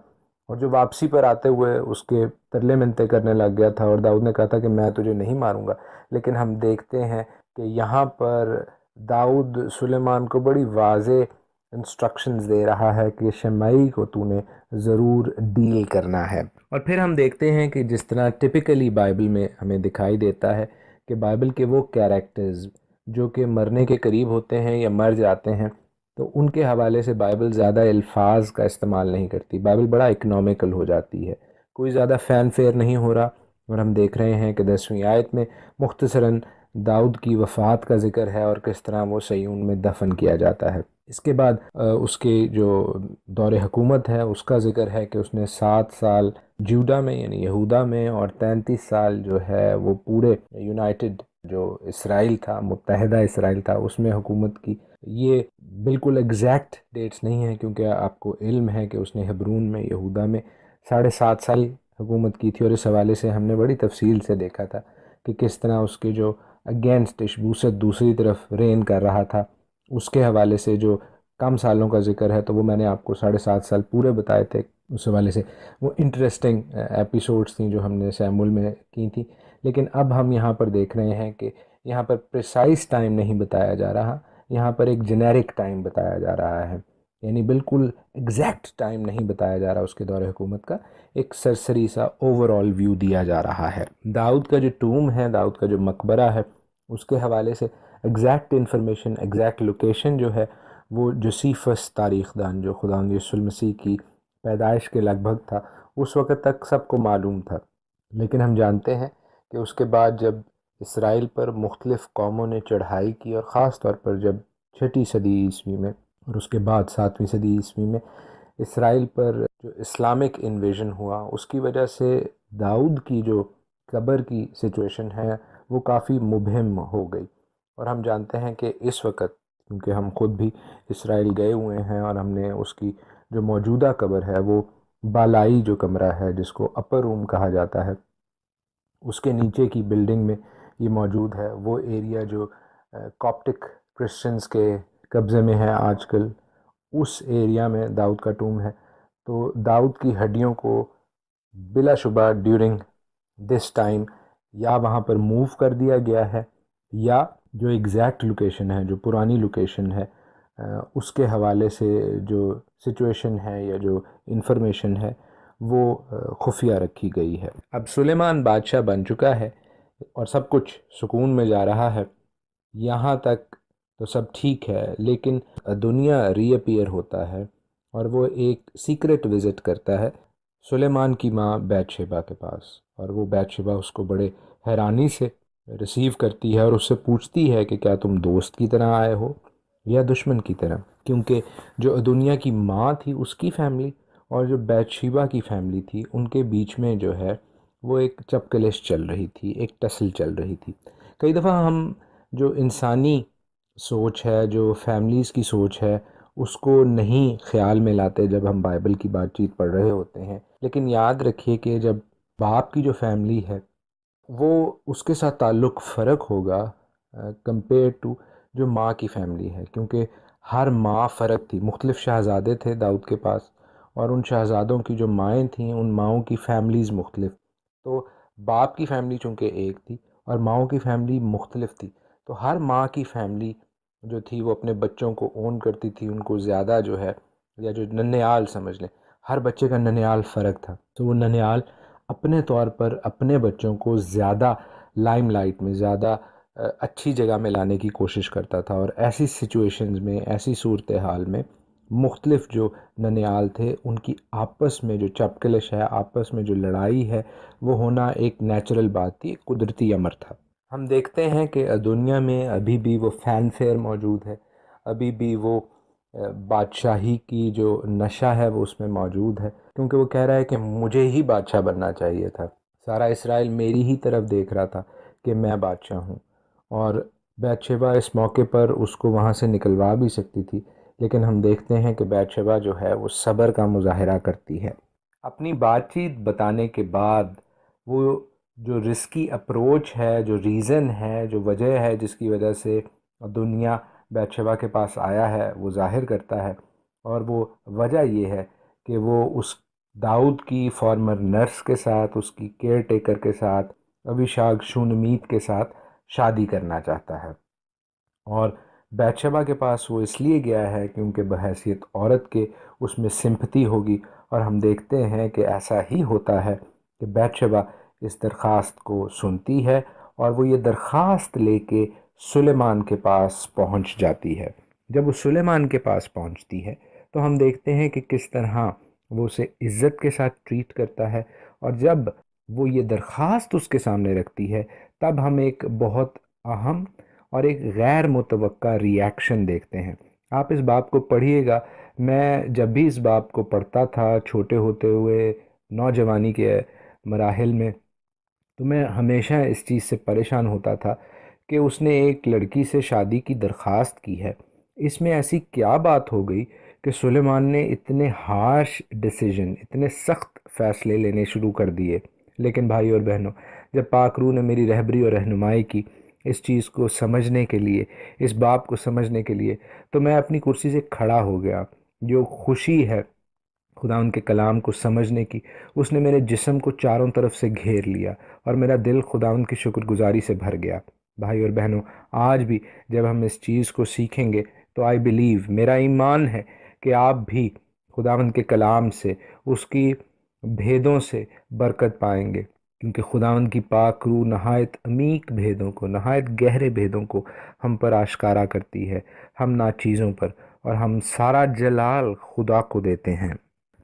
اور جو واپسی پر آتے ہوئے اس کے ترلے منتیں کرنے لگ گیا تھا، اور داؤد نے کہا تھا کہ میں تجھے نہیں ماروں گا۔ لیکن ہم دیکھتے ہیں کہ یہاں پر داؤد سلیمان کو بڑی واضح انسٹرکشنز دے رہا ہے کہ شمعی کو تو نے ضرور ڈیل کرنا ہے۔ اور پھر ہم دیکھتے ہیں کہ جس طرح ٹپیکلی بائبل میں ہمیں دکھائی دیتا ہے کہ بائبل کے وہ کیریکٹرز جو کہ مرنے کے قریب ہوتے ہیں یا مر جاتے ہیں، تو ان کے حوالے سے بائبل زیادہ الفاظ کا استعمال نہیں کرتی۔ بائبل بڑا اکنامیکل ہو جاتی ہے، کوئی زیادہ فین فیئر نہیں ہو رہا۔ اور ہم دیکھ رہے ہیں کہ 10ویں آیت میں مختصراً داؤد کی وفات کا ذکر ہے اور کس طرح وہ صیون میں دفن کیا جاتا ہے۔ اس کے بعد اس کے جو دور حکومت ہے اس کا ذکر ہے کہ اس نے 7 سال جوڈا میں یعنی یہودا میں، اور 33 سال جو ہے وہ پورے یونائٹڈ جو اسرائیل تھا، متحدہ اسرائیل تھا، اس میں حکومت کی۔ یہ بالکل ایگزیکٹ ڈیٹس نہیں ہیں کیونکہ آپ کو علم ہے کہ اس نے ہبرون میں، یہودا میں 7.5 سال حکومت کی تھی، اور اس حوالے سے ہم نے بڑی تفصیل سے دیکھا تھا کہ کس طرح اس کے جو اگینسٹ اشبوست دوسری طرف رین کر رہا تھا، اس کے حوالے سے جو کم سالوں کا ذکر ہے تو وہ میں نے آپ کو 7.5 سال پورے بتائے تھے۔ اس حوالے سے وہ انٹرسٹنگ ایپیسوڈز تھیں جو ہم نے سیمول میں کی تھیں۔ لیکن اب ہم یہاں پر دیکھ رہے ہیں کہ یہاں پر پریسائز ٹائم نہیں بتایا جا رہا، یہاں پر ایک جنیرک ٹائم بتایا جا رہا ہے، یعنی بالکل ایگزیکٹ ٹائم نہیں بتایا جا رہا اس کے دور حکومت کا، ایک سرسری سا اوورآل ویو دیا جا رہا ہے۔ داؤد کا جو ٹوم ہے، داؤد کا جو مقبرہ ہے، اس کے حوالے سے ایگزیکٹ انفارمیشن، ایگزیکٹ لوکیشن جو ہے وہ جوسیفس تاریخ دان جو خداوند یسوع المسیح کی پیدائش کے لگ بھگ تھا، اس وقت تک سب کو معلوم تھا، لیکن ہم جانتے ہیں کہ اس کے بعد جب اسرائیل پر مختلف قوموں نے چڑھائی کی، اور خاص طور پر جب 6 صدی عیسوی میں اور اس کے بعد 7ویں صدی عیسوی میں اسرائیل پر جو اسلامک انویژن ہوا، اس کی وجہ سے داؤد کی جو قبر کی سچویشن ہے وہ کافی مبہم ہو گئی۔ اور ہم جانتے ہیں کہ اس وقت، کیونکہ ہم خود بھی اسرائیل گئے ہوئے ہیں اور ہم نے اس کی جو موجودہ قبر ہے وہ بالائی جو کمرہ ہے جس کو اپر روم کہا جاتا ہے، اس کے نیچے کی بلڈنگ میں یہ موجود ہے۔ وہ ایریا جو کاپٹک کرسچنز کے قبضے میں ہے آج کل، اس ایریا میں داؤد کا ٹوم ہے۔ تو داؤد کی ہڈیوں کو بلا شبہ ڈیورنگ دس ٹائم یا وہاں پر موو کر دیا گیا ہے، یا جو ایگزیکٹ لوکیشن ہے، جو پرانی لوکیشن ہے، اس کے حوالے سے جو سچویشن ہے یا جو انفارمیشن ہے وہ خفیہ رکھی گئی ہے۔ اب سلیمان بادشاہ بن چکا ہے اور سب کچھ سکون میں جا رہا ہے، یہاں تک تو سب ٹھیک ہے، لیکن دنیا ری اپیئر ہوتا ہے اور وہ ایک سیکرٹ وزٹ کرتا ہے سلیمان کی ماں بیت شیبہ کے پاس، اور وہ بیت شیبہ اس کو بڑے حیرانی سے ریسیو کرتی ہے اور اس سے پوچھتی ہے کہ کیا تم دوست کی طرح آئے ہو یا دشمن کی طرح، کیونکہ جو دنیا کی ماں تھی اس کی فیملی اور جو بیت شیبہ کی فیملی تھی ان کے بیچ میں جو ہے وہ ایک چپکلش چل رہی تھی، ایک ٹسل چل رہی تھی۔ کئی دفعہ ہم جو انسانی سوچ ہے، جو فیملیز کی سوچ ہے، اس کو نہیں خیال میں لاتے جب ہم بائبل کی بات چیت پڑھ رہے ہوتے ہیں، لیکن یاد رکھیے کہ جب باپ کی جو فیملی ہے وہ اس کے ساتھ تعلق فرق ہوگا کمپیئر ٹو جو ماں کی فیملی ہے، کیونکہ ہر ماں فرق تھی۔ مختلف شہزادے تھے داؤد کے پاس، اور ان شہزادوں کی جو مائیں تھیں ان ماؤں کی فیملیز مختلف، تو باپ کی فیملی چونکہ ایک تھی اور ماؤں کی فیملی مختلف تھی، تو ہر ماں کی فیملی جو تھی وہ اپنے بچوں کو اون کرتی تھی، ان کو زیادہ جو ہے، یا جو ننیال سمجھ لیں، ہر بچے کا ننیال فرق تھا، تو وہ ننیال اپنے طور پر اپنے بچوں کو زیادہ لائم لائٹ میں، زیادہ اچھی جگہ میں لانے کی کوشش کرتا تھا، اور ایسی سچویشنز میں، ایسی صورتحال میں مختلف جو ننیال تھے ان کی آپس میں جو چپکلش ہے، آپس میں جو لڑائی ہے، وہ ہونا ایک نیچرل بات تھی، ایک قدرتی امر تھا۔ ہم دیکھتے ہیں کہ دنیا میں ابھی بھی وہ فین فیئر موجود ہے، ابھی بھی وہ بادشاہی کی جو نشہ ہے وہ اس میں موجود ہے، کیونکہ وہ کہہ رہا ہے کہ مجھے ہی بادشاہ بننا چاہیے تھا، سارا اسرائیل میری ہی طرف دیکھ رہا تھا کہ میں بادشاہ ہوں، اور بیت شیبہ اس موقع پر اس کو وہاں سے نکلوا بھی سکتی تھی، لیکن ہم دیکھتے ہیں کہ بیت شیبہ جو ہے وہ صبر کا مظاہرہ کرتی ہے۔ اپنی بات چیت بتانے کے بعد وہ جو رسکی اپروچ ہے، جو ریزن ہے، جو وجہ ہے جس کی وجہ سے دنیا بیت شیبہ کے پاس آیا ہے وہ ظاہر کرتا ہے، اور وہ وجہ یہ ہے کہ وہ اس داؤد کی فارمر نرس کے ساتھ، اس کی کیئر ٹیکر کے ساتھ، ابیشاگ شونمیت کے ساتھ شادی کرنا چاہتا ہے، اور بیت شیبہ کے پاس وہ اس لیے گیا ہے کیونکہ بحیثیت عورت کے اس میں سمپتی ہوگی، اور ہم دیکھتے ہیں کہ ایسا ہی ہوتا ہے کہ بیت شیبہ اس درخواست کو سنتی ہے اور وہ یہ درخواست لے کے سلیمان کے پاس پہنچ جاتی ہے۔ جب وہ سلیمان کے پاس پہنچتی ہے تو ہم دیکھتے ہیں کہ کس طرح وہ اسے عزت کے ساتھ ٹریٹ کرتا ہے، اور جب وہ یہ درخواست اس کے سامنے رکھتی ہے تب ہم ایک بہت اہم اور ایک غیر متوقع ری ایکشن دیکھتے ہیں۔ آپ اس باب کو پڑھیے گا، میں جب بھی اس باب کو پڑھتا تھا چھوٹے ہوتے ہوئے نوجوانی کے مراحل میں، تو میں ہمیشہ اس چیز سے پریشان ہوتا تھا کہ اس نے ایک لڑکی سے شادی کی درخواست کی ہے، اس میں ایسی کیا بات ہو گئی کہ سلیمان نے اتنے ہارش ڈیسیجن، اتنے سخت فیصلے لینے شروع کر دیے۔ لیکن بھائی اور بہنوں، جب پاک روح نے میری رہبری اور رہنمائی کی اس چیز کو سمجھنے کے لیے، اس باب کو سمجھنے کے لیے، تو میں اپنی کرسی سے کھڑا ہو گیا۔ جو خوشی ہے خدا ان کے کلام کو سمجھنے کی، اس نے میرے جسم کو چاروں طرف سے گھیر لیا، اور میرا دل خدا ان کی شکر گزاری سے بھر گیا۔ بھائی اور بہنوں، آج بھی جب ہم اس چیز کو سیکھیں گے تو آئی بلیو، میرا ایمان ہے کہ آپ بھی خداوند کے کلام سے، اس کی بھیدوں سے برکت پائیں گے، کیونکہ خداوند کی پاک روح نہایت عمیق بھیدوں کو، نہایت گہرے بھیدوں کو ہم پر آشکارا کرتی ہے، ہم ناچیزوں پر، اور ہم سارا جلال خدا کو دیتے ہیں۔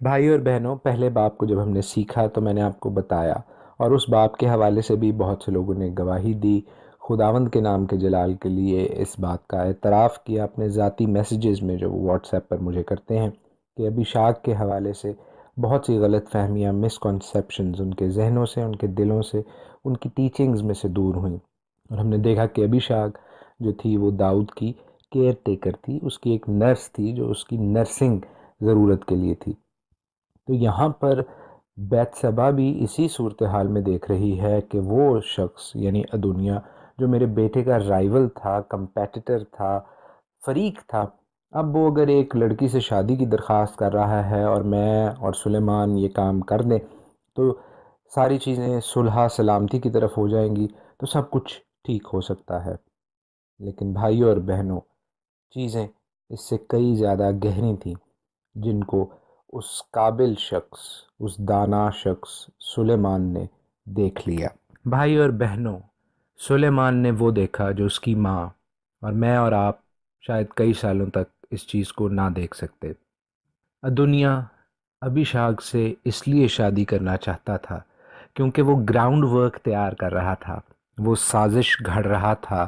بھائی اور بہنوں، پہلے باب کو جب ہم نے سیکھا تو میں نے آپ کو بتایا، اور اس باب کے حوالے سے بھی بہت سے لوگوں نے گواہی دی، خداوند کے نام کے جلال کے لیے اس بات کا اعتراف کیا اپنے ذاتی میسیجز میں جو وہ واٹس ایپ پر مجھے کرتے ہیں، کہ ابھیشاک کے حوالے سے بہت سی غلط فہمیاں، مسکنسیپشنز ان کے ذہنوں سے، ان کے دلوں سے، ان کی ٹیچنگز میں سے دور ہوئیں، اور ہم نے دیکھا کہ ابھیشاک جو تھی وہ داؤد کی کیئر ٹیکر تھی، اس کی ایک نرس تھی جو اس کی نرسنگ ضرورت کے لیے تھی۔ تو یہاں پر بیت سبا بھی اسی صورتحال میں دیکھ رہی ہے کہ وہ شخص یعنی ادونیا جو میرے بیٹے کا رائیول تھا، کمپیٹیٹر تھا، فریق تھا، اب وہ اگر ایک لڑکی سے شادی کی درخواست کر رہا ہے اور میں اور سلیمان یہ کام کر دیں تو ساری چیزیں صلح سلامتی کی طرف ہو جائیں گی، تو سب کچھ ٹھیک ہو سکتا ہے۔ لیکن بھائیوں اور بہنوں، چیزیں اس سے کئی زیادہ گہری تھیں، جن کو اس قابل شخص، اس دانا شخص سلیمان نے دیکھ لیا۔ بھائی اور بہنوں، سلیمان نے وہ دیکھا جو اس کی ماں اور میں اور آپ شاید کئی سالوں تک اس چیز کو نہ دیکھ سکتے۔ دنیا ابھیشاک سے اس لیے شادی کرنا چاہتا تھا کیونکہ وہ گراؤنڈ ورک تیار کر رہا تھا، وہ سازش گھڑ رہا تھا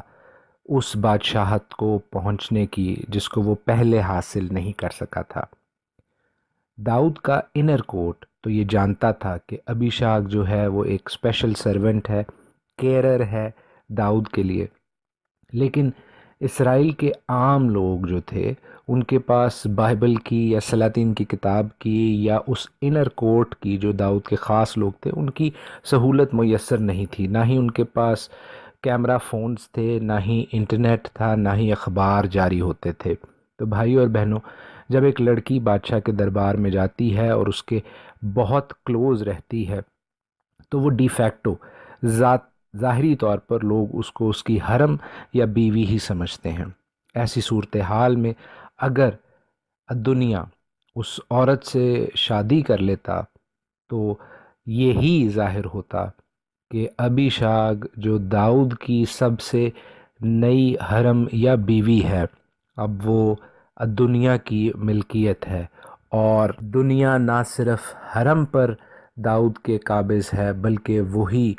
اس بادشاہت کو پہنچنے کی جس کو وہ پہلے حاصل نہیں کر سکا تھا۔ داؤد کا انر کوٹ تو یہ جانتا تھا کہ ابھیشاک جو ہے وہ ایک اسپیشل سرونٹ ہے، کیئرر ہے داؤد کے لیے، لیکن اسرائیل کے عام لوگ جو تھے ان کے پاس بائبل کی یا سلاطین کی کتاب کی یا اس انر کوٹ کی جو داؤد کے خاص لوگ تھے ان کی سہولت میسر نہیں تھی، نہ ہی ان کے پاس کیمرہ فونز تھے، نہ ہی انٹرنیٹ تھا، نہ ہی اخبار جاری ہوتے تھے۔ تو بھائی اور بہنوں، جب ایک لڑکی بادشاہ کے دربار میں جاتی ہے اور اس کے بہت کلوز رہتی ہے تو وہ ڈی فیکٹو ظاہری طور پر لوگ اس کو اس کی حرم یا بیوی ہی سمجھتے ہیں۔ ایسی صورتحال میں اگر دنیا اس عورت سے شادی کر لیتا تو یہی ظاہر ہوتا کہ ابھیشاک جو داؤد کی سب سے نئی حرم یا بیوی ہے اب وہ دنیا کی ملکیت ہے، اور دنیا نہ صرف حرم پر داؤد کے قابض ہے بلکہ وہی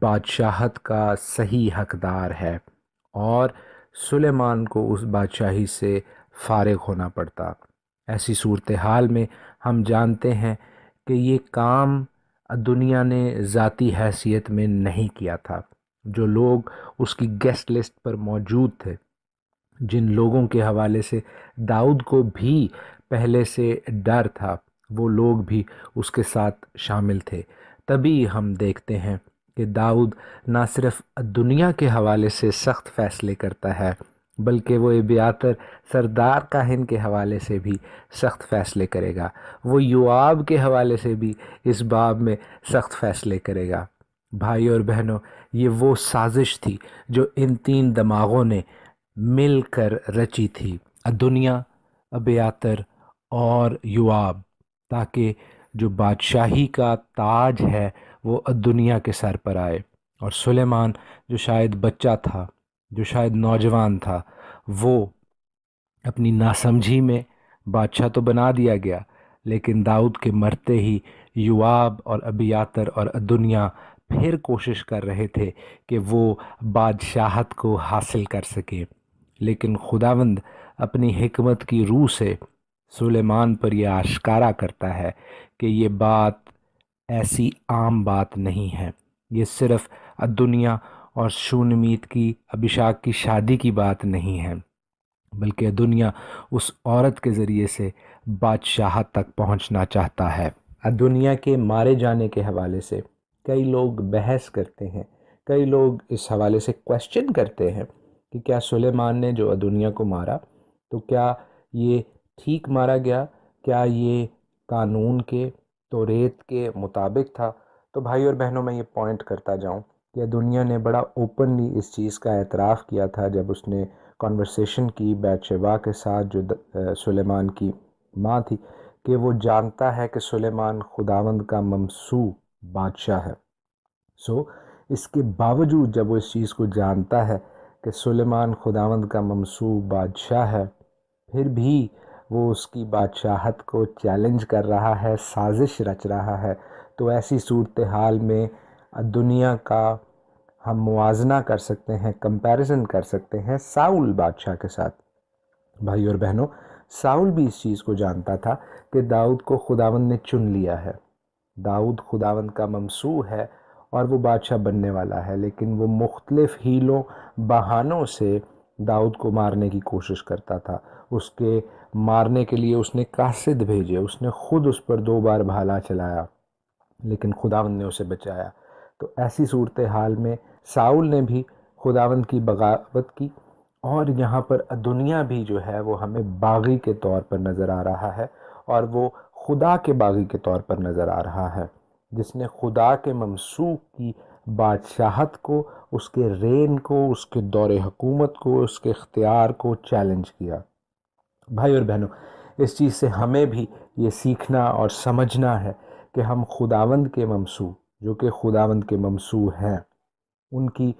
بادشاہت کا صحیح حقدار ہے، اور سلیمان کو اس بادشاہی سے فارغ ہونا پڑتا۔ ایسی صورتحال میں ہم جانتے ہیں کہ یہ کام دنیا نے ذاتی حیثیت میں نہیں کیا تھا۔ جو لوگ اس کی گیسٹ لسٹ پر موجود تھے، جن لوگوں کے حوالے سے داؤد کو بھی پہلے سے ڈر تھا، وہ لوگ بھی اس کے ساتھ شامل تھے۔ تبھی ہم دیکھتے ہیں کہ داؤد نہ صرف دنیا کے حوالے سے سخت فیصلے کرتا ہے بلکہ وہ ابیاتر سردار کاہن کے حوالے سے بھی سخت فیصلے کرے گا، وہ یوآب کے حوالے سے بھی اس باب میں سخت فیصلے کرے گا۔ بھائی اور بہنوں، یہ وہ سازش تھی جو ان تین دماغوں نے مل کر رچی تھی، دنیا، ابیاتر اور یوآب، تاکہ جو بادشاہی کا تاج ہے وہ دنیا کے سر پر آئے، اور سلیمان جو شاید بچہ تھا، جو شاید نوجوان تھا، وہ اپنی ناسمجھی میں بادشاہ تو بنا دیا گیا، لیکن داؤد کے مرتے ہی یوآب اور ابیاتر اور دنیا پھر کوشش کر رہے تھے کہ وہ بادشاہت کو حاصل کر سکے، لیکن خداوند اپنی حکمت کی روح سے سلیمان پر یہ آشکارا کرتا ہے کہ یہ بات ایسی عام بات نہیں ہے، یہ صرف دنیا اور شونمیت کی ابھیشاک کی شادی کی بات نہیں ہے، بلکہ دنیا اس عورت کے ذریعے سے بادشاہت تک پہنچنا چاہتا ہے۔ دنیا کے مارے جانے کے حوالے سے کئی لوگ بحث کرتے ہیں، کئی لوگ اس حوالے سے کویسچن کرتے ہیں کہ کیا سلیمان نے جو دنیا کو مارا تو کیا یہ ٹھیک مارا گیا، کیا یہ قانون کے، توریت کے مطابق تھا؟ تو بھائی اور بہنوں، میں یہ پوائنٹ کرتا جاؤں کہ دنیا نے بڑا اوپنلی اس چیز کا اعتراف کیا تھا جب اس نے کانورسیشن کی بیت شبا کے ساتھ جو سلیمان کی ماں تھی، کہ وہ جانتا ہے کہ سلیمان خداوند کا ممسوح بادشاہ ہے۔ اس کے باوجود جب وہ اس چیز کو جانتا ہے کہ سلیمان خداوند کا ممسوح بادشاہ ہے، پھر بھی وہ اس کی بادشاہت کو چیلنج کر رہا ہے، سازش رچ رہا ہے، تو ایسی صورتحال میں دنیا کا ہم موازنہ کر سکتے ہیں، کمپیریزن کر سکتے ہیں ساؤل بادشاہ کے ساتھ۔ بھائی اور بہنوں، ساؤل بھی اس چیز کو جانتا تھا کہ داؤد کو خداوند نے چن لیا ہے، داؤد خداوند کا ممسوح ہے اور وہ بادشاہ بننے والا ہے، لیکن وہ مختلف ہیلوں بہانوں سے داؤد کو مارنے کی کوشش کرتا تھا۔ اس کے مارنے کے لیے اس نے قاصد بھیجے، اس نے خود اس پر 2 بار بھالا چلایا، لیکن خداوند نے اسے بچایا۔ تو ایسی صورتحال میں ساؤل نے بھی خداوند کی بغاوت کی، اور یہاں پر دنیا بھی جو ہے وہ ہمیں باغی کے طور پر نظر آ رہا ہے، اور وہ خدا کے باغی کے طور پر نظر آ رہا ہے، جس نے خدا کے ممسوح کی بادشاہت کو، اس کے رین کو، اس کے دور حکومت کو، اس کے اختیار کو چیلنج کیا۔ بھائی اور بہنوں، اس چیز سے ہمیں بھی یہ سیکھنا اور سمجھنا ہے کہ ہم خداوند کے ممسوح، جو کہ خداوند کے ممسوح ہیں، ان کی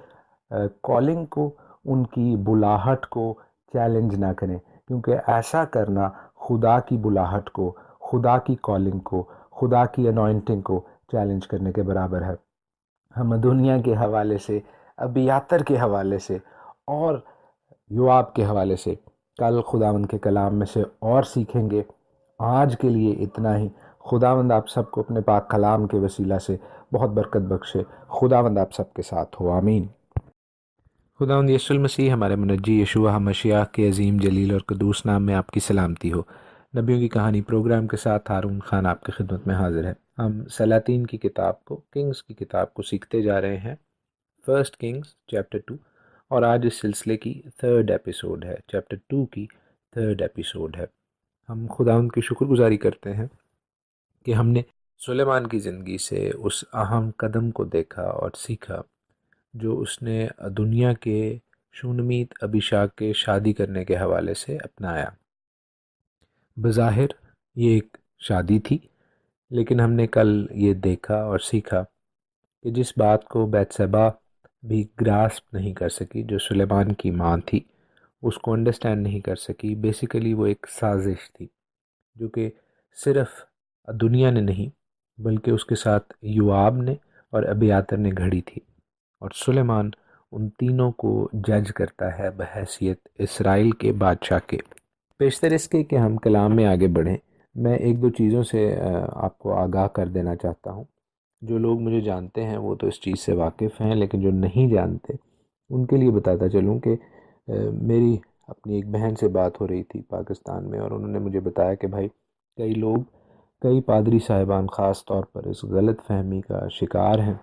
کالنگ کو، ان کی بلاہٹ کو چیلنج نہ کریں، کیونکہ ایسا کرنا خدا کی بلاہٹ کو، خدا کی کالنگ کو، خدا کی انوائنٹنگ کو چیلنج کرنے کے برابر ہے۔ ہم دنیا کے حوالے سے، ابیاتر کے حوالے سے اور یوآب کے حوالے سے کل خداوند کے کلام میں سے اور سیکھیں گے۔ آج کے لیے اتنا ہی۔ خداوند آپ سب کو اپنے پاک کلام کے وسیلہ سے بہت برکت بخشے۔ خداوند آپ سب کے ساتھ ہو، آمین۔ خداوند یسوع المسیح ہمارے منجی یشوع مشیح کے عظیم جلیل اور قدوس نام میں آپ کی سلامتی ہو۔ نبیوں کی کہانی پروگرام کے ساتھ ہارون خان آپ کی خدمت میں حاضر ہے۔ ہم سلاطین کی کتاب کو، کنگز کی کتاب کو سیکھتے جا رہے ہیں، فرسٹ کنگز چیپٹر 2، اور آج اس سلسلے کی 3rd ایپیسوڈ ہے، چیپٹر 2 کی 3rd ایپیسوڈ ہے۔ ہم خداوند کی شکر گزاری کرتے ہیں کہ ہم نے سلیمان کی زندگی سے اس اہم قدم کو دیکھا اور سیکھا جو اس نے دنیا کے شونمیت ابیشاگ کے شادی کرنے کے حوالے سے اپنایا۔ بظاہر یہ ایک شادی تھی، لیکن ہم نے کل یہ دیکھا اور سیکھا کہ جس بات کو بیتسیبا بھی گراسپ نہیں کر سکی، جو سلیمان کی ماں تھی، اس کو انڈرسٹینڈ نہیں کر سکی، بیسیکلی وہ ایک سازش تھی جو کہ صرف دنیا نے نہیں بلکہ اس کے ساتھ یوآب نے اور ابیاتر نے گھڑی تھی، اور سلیمان ان تینوں کو جج کرتا ہے بحیثیت اسرائیل کے بادشاہ کے۔ پیشتر اس کے کہ ہم کلام میں آگے بڑھیں، میں ایک دو چیزوں سے آپ کو آگاہ کر دینا چاہتا ہوں۔ جو لوگ مجھے جانتے ہیں وہ تو اس چیز سے واقف ہیں، لیکن جو نہیں جانتے ان کے لیے بتاتا چلوں کہ میری اپنی ایک بہن سے بات ہو رہی تھی پاکستان میں، اور انہوں نے مجھے بتایا کہ بھائی کئی لوگ، کئی پادری صاحبان خاص طور پر اس غلط فہمی کا شکار ہیں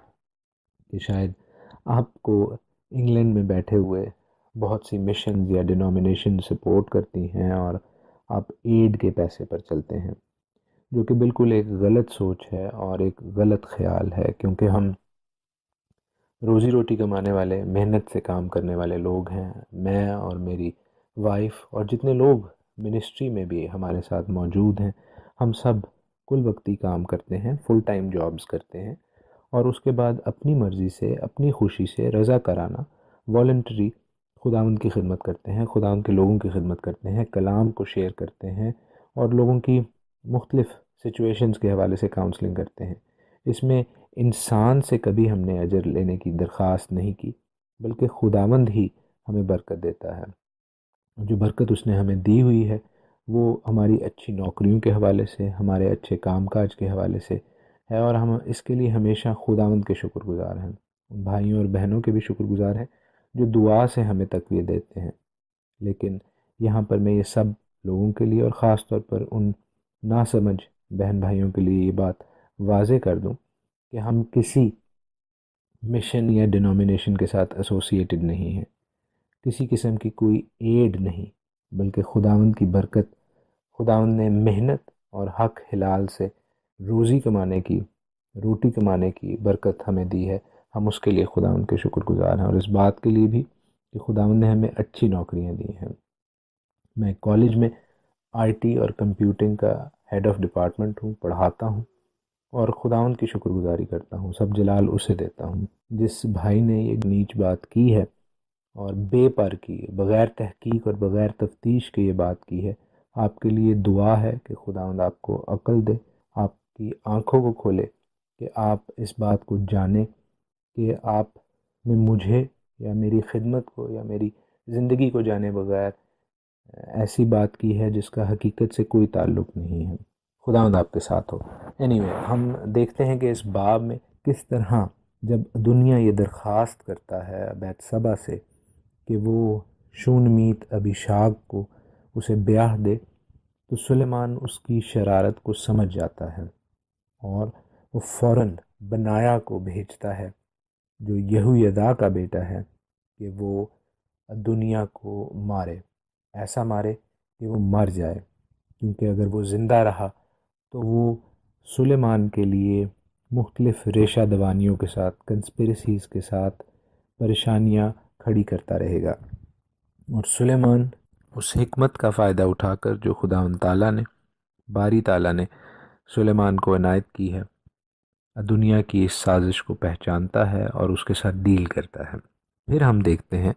کہ شاید آپ کو انگلینڈ میں بیٹھے ہوئے بہت سی مشنز یا ڈینومینیشن سپورٹ کرتی ہیں اور آپ ایڈ کے پیسے پر چلتے ہیں، جو کہ بالکل ایک غلط سوچ ہے اور ایک غلط خیال ہے، کیونکہ ہم روزی روٹی کمانے والے، محنت سے کام کرنے والے لوگ ہیں۔ میں اور میری وائف اور جتنے لوگ منسٹری میں بھی ہمارے ساتھ موجود ہیں، ہم سب کل وقتی کام کرتے ہیں، فل ٹائم جابز کرتے ہیں، اور اس کے بعد اپنی مرضی سے، اپنی خوشی سے، رضا کرانہ، والنٹری خداوند کی خدمت کرتے ہیں، خداوند کے لوگوں کی خدمت کرتے ہیں، کلام کو شیئر کرتے ہیں، اور لوگوں کی مختلف سچویشنز کے حوالے سے کاؤنسلنگ کرتے ہیں۔ اس میں انسان سے کبھی ہم نے اجر لینے کی درخواست نہیں کی، بلکہ خداوند ہی ہمیں برکت دیتا ہے۔ جو برکت اس نے ہمیں دی ہوئی ہے وہ ہماری اچھی نوکریوں کے حوالے سے، ہمارے اچھے کام کاج کے حوالے سے ہے، اور ہم اس کے لیے ہمیشہ خداوند کے شکر گزار ہیں۔ ان بھائیوں اور بہنوں کے بھی شکر گزار ہیں جو دعا سے ہمیں تقویت دیتے ہیں۔ لیکن یہاں پر میں یہ سب لوگوں کے لیے اور خاص طور پر ان ناسمجھ بہن بھائیوں کے لیے یہ بات واضح کر دوں کہ ہم کسی مشن یا ڈینومینیشن کے ساتھ ایسوسیٹڈ نہیں ہیں، کسی قسم کی کوئی ایڈ نہیں، بلکہ خداوند کی برکت، خداوند نے محنت اور حق حلال سے روزی کمانے کی، روٹی کمانے کی برکت ہمیں دی ہے۔ ہم اس کے لیے خداوند کے شکر گزار ہیں، اور اس بات کے لیے بھی کہ خداوند نے ہمیں اچھی نوکریاں دی ہیں۔ میں کالج میں آئی ٹی اور کمپیوٹنگ کا ہیڈ آف ڈپارٹمنٹ ہوں، پڑھاتا ہوں، اور خداوند کی شکر گزاری کرتا ہوں، سب جلال اسے دیتا ہوں۔ جس بھائی نے یہ نیچ بات کی ہے اور بے پر کی، بغیر تحقیق اور بغیر تفتیش کے یہ بات کی ہے، آپ کے لیے دعا ہے کہ خداوند آپ کو عقل دے، آپ کی آنکھوں کو کھولے کہ آپ اس بات کو جانیں کہ آپ نے مجھے یا میری خدمت کو یا میری زندگی کو جانے بغیر ایسی بات کی ہے جس کا حقیقت سے کوئی تعلق نہیں ہے۔ خداوند آپ کے ساتھ ہو۔ ہم دیکھتے ہیں کہ اس باب میں کس طرح جب دنیا یہ درخواست کرتا ہے بیت سبا سے کہ وہ شونمیت ابیشاگ کو اسے بیاہ دے، تو سلیمان اس کی شرارت کو سمجھ جاتا ہے اور وہ فوراً بنایا کو بھیجتا ہے جو یہویدا کا بیٹا ہے کہ وہ دنیا کو مارے، ایسا مارے کہ وہ مر جائے، کیونکہ اگر وہ زندہ رہا تو وہ سلیمان کے لیے مختلف ریشہ دوانیوں کے ساتھ، کنسپریسیز کے ساتھ پریشانیاں کھڑی کرتا رہے گا۔ اور سلیمان اس حکمت کا فائدہ اٹھا کر جو خداوند تعالیٰ نے، باری تعالیٰ نے سلیمان کو عنایت کی ہے، دنیا کی اس سازش کو پہچانتا ہے اور اس کے ساتھ ڈیل کرتا ہے۔ پھر ہم دیکھتے ہیں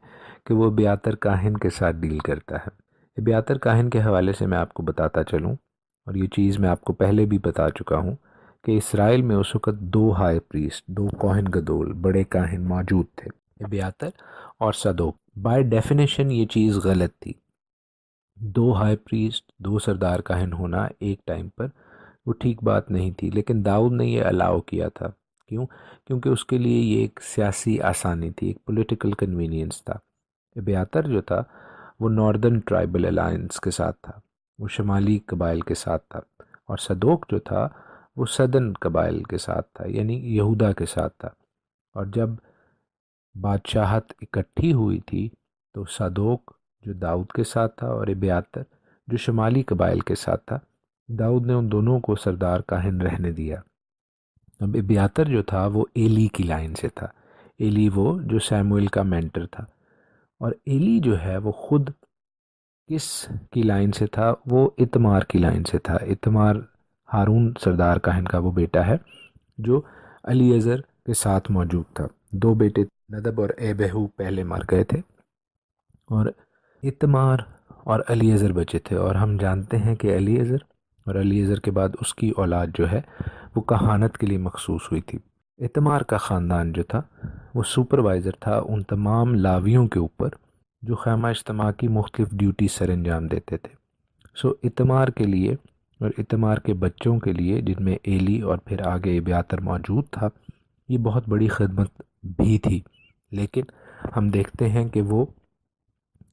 کہ وہ ابیاتر کاہن کے ساتھ ڈیل کرتا ہے۔ ابیاتر کاہن کے حوالے سے میں آپ کو بتاتا چلوں، اور یہ چیز میں آپ کو پہلے بھی بتا چکا ہوں کہ اسرائیل میں اس وقت دو ہائی پریسٹ، دو کوہن گدول، بڑے کاہن موجود تھے، ابیاتر اور صدوق۔ بائی ڈیفینیشن یہ چیز غلط تھی۔ دو ہائی پریسٹ، دو سردار کاہن ہونا ایک ٹائم پر وہ ٹھیک بات نہیں تھی، لیکن داؤد نے یہ الاؤ کیا تھا۔ کیوں؟ کیونکہ اس کے لیے یہ ایک سیاسی آسانی تھی، ایک پولیٹیکل کنوینئنس تھا۔ ابیاتر جو تھا وہ ناردرن ٹرائبل الائنس کے ساتھ تھا، وہ شمالی قبائل کے ساتھ تھا، اور صدوق جو تھا وہ سدن قبائل کے ساتھ تھا، یعنی یہودا کے ساتھ تھا۔ اور جب بادشاہت اکٹھی ہوئی تھی تو صدوق جو داؤد کے ساتھ تھا اور ابیاتر جو شمالی قبائل کے ساتھ تھا، داؤد نے ان دونوں کو سردار کاہن رہنے دیا۔ اب ابیاتر جو تھا وہ ایلی کی لائن سے تھا، ایلی وہ جو سیموئل کا مینٹر تھا، اور ایلی جو ہے وہ خود کس کی لائن سے تھا؟ وہ اتمار کی لائن سے تھا۔ اتمار ہارون سردار کاہن کا وہ بیٹا ہے جو الیعزر کے ساتھ موجود تھا۔ دو بیٹے ندب اور ایبہو پہلے مر گئے تھے، اور اتمار اور الیعزر بچے تھے، اور ہم جانتے ہیں کہ الیعزر اور الیعزر کے بعد اس کی اولاد جو ہے وہ کہانت کے لیے مخصوص ہوئی تھی۔ اتمار کا خاندان جو تھا وہ سپروائزر تھا ان تمام لاویوں کے اوپر جو خیمہ اجتماع کی مختلف ڈیوٹی سر انجام دیتے تھے۔ اتمار کے لیے اور اتمار کے بچوں کے لیے، جن میں ایلی اور پھر آگے ابیاتر موجود تھا، یہ بہت بڑی خدمت بھی تھی، لیکن ہم دیکھتے ہیں کہ وہ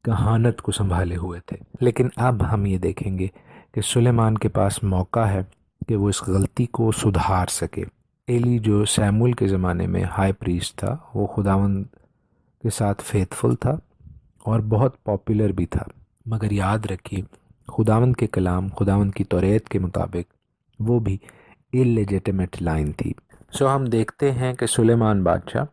کہانت کو سنبھالے ہوئے تھے۔ لیکن اب ہم یہ دیکھیں گے کہ سلیمان کے پاس موقع ہے کہ وہ اس غلطی کو سدھار سکے۔ ایلی جو سیمول کے زمانے میں ہائی پریسٹ تھا، وہ خداوند کے ساتھ فیتھفل تھا اور بہت پاپولر بھی تھا، مگر یاد رکھیے خداوند کے کلام، خداوند کی توریت کے مطابق وہ بھی اللیجیٹمیٹ لائن تھی۔ ہم دیکھتے ہیں کہ سلیمان بادشاہ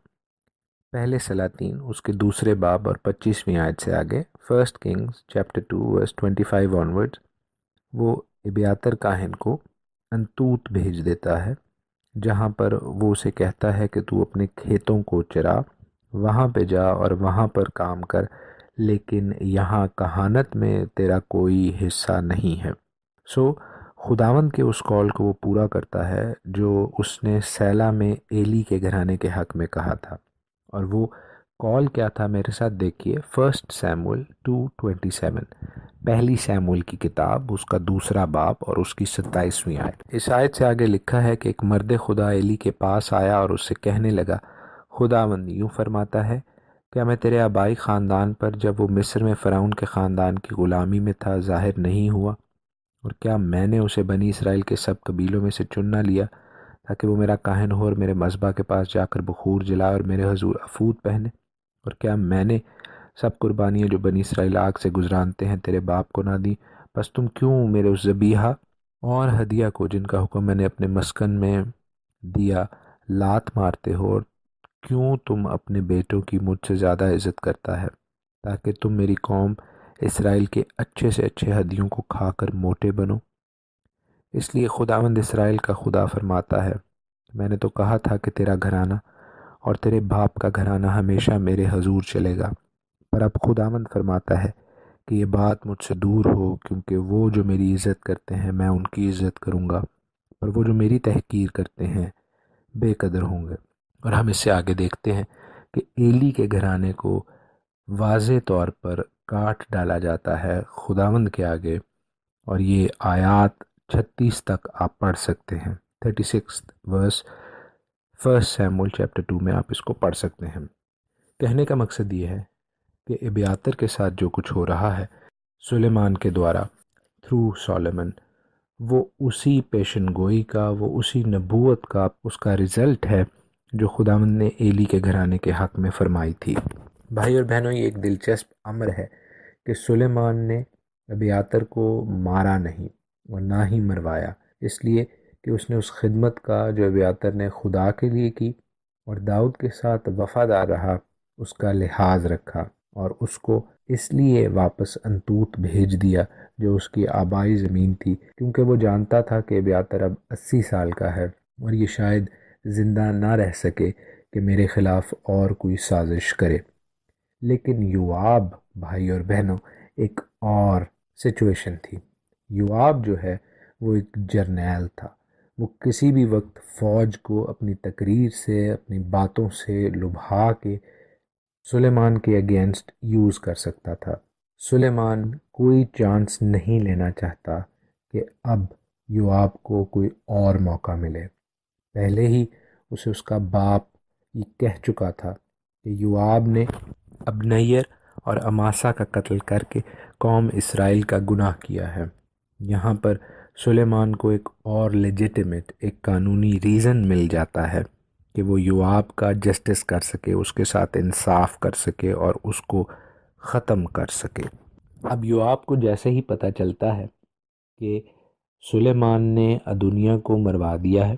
پہلے سلاطین اس کے دوسرے باب اور 25ویں آیت سے آگے، فرسٹ کنگز چیپٹر 2 ورس 25 آنورڈ، وہ ابیاتر کاہن کو انتوت بھیج دیتا ہے، جہاں پر وہ اسے کہتا ہے کہ تو اپنے کھیتوں کو چرا، وہاں پہ جا اور وہاں پر کام کر، لیکن یہاں کہانت میں تیرا کوئی حصہ نہیں ہے۔ خداوند کے اس کال کو وہ پورا کرتا ہے جو اس نے سیلا میں ایلی کے گھرانے کے حق میں کہا تھا، اور وہ کال کیا تھا؟ میرے ساتھ دیکھیے، فرسٹ سیمول 2:27، پہلی سیمول کی کتاب، اس کا دوسرا باب اور اس کی 27ویں آیت۔ اس آیت سے آگے لکھا ہے کہ ایک مرد خدا ایلی کے پاس آیا اور اس سے کہنے لگا، خداوند یوں فرماتا ہے، کیا میں تیرے آبائی خاندان پر جب وہ مصر میں فرعون کے خاندان کی غلامی میں تھا ظاہر نہیں ہوا؟ اور کیا میں نے اسے بنی اسرائیل کے سب قبیلوں میں سے چن نہ لیا تاکہ وہ میرا کاہن ہو اور میرے مذبح کے پاس جا کر بخور جلائے اور میرے حضور افود پہنے؟ اور کیا میں نے سب قربانیاں جو بنی اسرائیل آگ سے گزرانتے ہیں تیرے باپ کو نہ دی؟ بس تم کیوں میرے اس ذبیحہ اور ہدیہ کو، جن کا حکم میں نے اپنے مسکن میں دیا، لات مارتے ہو؟ اور کیوں تم اپنے بیٹوں کی مجھ سے زیادہ عزت کرتا ہے، تاکہ تم میری قوم اسرائیل کے اچھے سے اچھے ہدیوں کو کھا کر موٹے بنو؟ اس لیے خداوند اسرائیل کا خدا فرماتا ہے، میں نے تو کہا تھا کہ تیرا گھرانہ اور تیرے باپ کا گھرانہ ہمیشہ میرے حضور چلے گا، پر اب خداوند فرماتا ہے کہ یہ بات مجھ سے دور ہو، کیونکہ وہ جو میری عزت کرتے ہیں میں ان کی عزت کروں گا، اور وہ جو میری تحقیر کرتے ہیں بے قدر ہوں گے۔ اور ہم اس سے آگے دیکھتے ہیں کہ ایلی کے گھرانے کو واضح طور پر کاٹ ڈالا جاتا ہے خداوند کے آگے، اور یہ آیات 36 تک آپ پڑھ سکتے ہیں، 36 ورس 1 سیموئل چیپٹر 2 میں آپ اس کو پڑھ سکتے ہیں۔ کہنے کا مقصد یہ ہے کہ ابیاتر کے ساتھ جو کچھ ہو رہا ہے سلیمان کے دوارا تھرو سولمن، وہ اسی پیشن گوئی کا، وہ اسی نبوت کا، اس کا رزلٹ ہے جو خداوند نے ایلی کے گھرانے کے حق میں فرمائی تھی۔ بھائی اور بہنوں، یہ ایک دلچسپ امر ہے کہ سلیمان نے ابیاتر کو مارا نہیں اور نہ ہی مروایا، اس لیے کہ اس نے اس خدمت کا جو ابیاتر نے خدا کے لیے کی اور داؤد کے ساتھ وفادار رہا، اس کا لحاظ رکھا اور اس کو اس لیے واپس انتوت بھیج دیا جو اس کی آبائی زمین تھی، کیونکہ وہ جانتا تھا کہ ابیاتر اب 80 سال کا ہے اور یہ شاید زندہ نہ رہ سکے کہ میرے خلاف اور کوئی سازش کرے۔ لیکن یوآب بھائی اور بہنوں ایک اور سچویشن تھی۔ یوآب جو ہے وہ ایک جرنیل تھا، وہ کسی بھی وقت فوج کو اپنی تقریر سے، اپنی باتوں سے لبھا کے سلیمان کے اگینسٹ یوز کر سکتا تھا۔ سلیمان کوئی چانس نہیں لینا چاہتا کہ اب یوآب کو کوئی اور موقع ملے۔ پہلے ہی اسے اس کا باپ یہ کہہ چکا تھا کہ یوآب نے ابنیر اور اماسا کا قتل کر کے قوم اسرائیل کا گناہ کیا ہے۔ یہاں پر سلیمان کو ایک اور لیجیٹیمیٹ، ایک قانونی ریزن مل جاتا ہے کہ وہ یوآب کا جسٹس کر سکے، اس کے ساتھ انصاف کر سکے اور اس کو ختم کر سکے۔ اب یوآب کو جیسے ہی پتہ چلتا ہے کہ سلیمان نے ادونیہ کو مروا دیا ہے،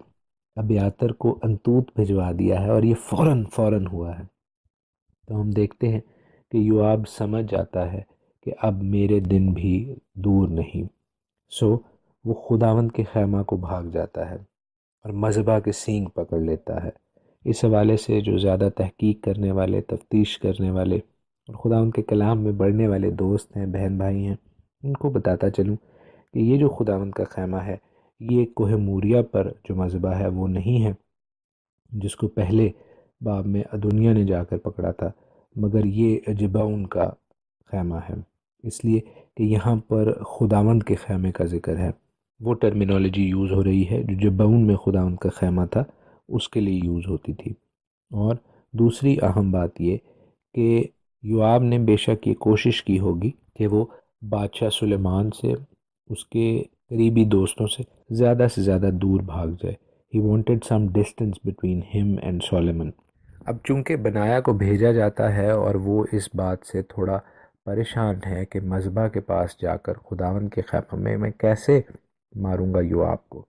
ابیاتر کو انتوت بھجوا دیا ہے، اور یہ فوراً ہوا ہے، تو ہم دیکھتے ہیں کہ یوآب سمجھ جاتا ہے کہ اب میرے دن بھی دور نہیں۔ وہ خداوند کے خیمہ کو بھاگ جاتا ہے اور مذبح کے سینگ پکڑ لیتا ہے۔ اس حوالے سے جو زیادہ تحقیق کرنے والے، تفتیش کرنے والے اور خداوند کے کلام میں بڑھنے والے دوست ہیں، بہن بھائی ہیں، ان کو بتاتا چلوں کہ یہ جو خداوند کا خیمہ ہے یہ کوہ موریہ پر جو مذبح ہے وہ نہیں ہے جس کو پہلے باب میں ادونیہ نے جا کر پکڑا تھا، مگر یہ جبعون کا خیمہ ہے، اس لیے کہ یہاں پر خداوند کے خیمے کا ذکر ہے۔ وہ ٹرمینالوجی یوز ہو رہی ہے جو جبعون میں خداوند کا خیمہ تھا اس کے لیے یوز ہوتی تھی۔ اور دوسری اہم بات یہ کہ یوآب نے بے شک یہ کوشش کی ہوگی کہ وہ بادشاہ سلیمان سے، اس کے قریبی دوستوں سے زیادہ دور بھاگ جائے۔ He wanted some distance between him and Solomon۔ اب چونکہ بنایا کو بھیجا جاتا ہے اور وہ اس بات سے تھوڑا پریشان ہے کہ مذبح کے پاس جا کر خداوند کے خیمے میں کیسے ماروں گا یوآب کو،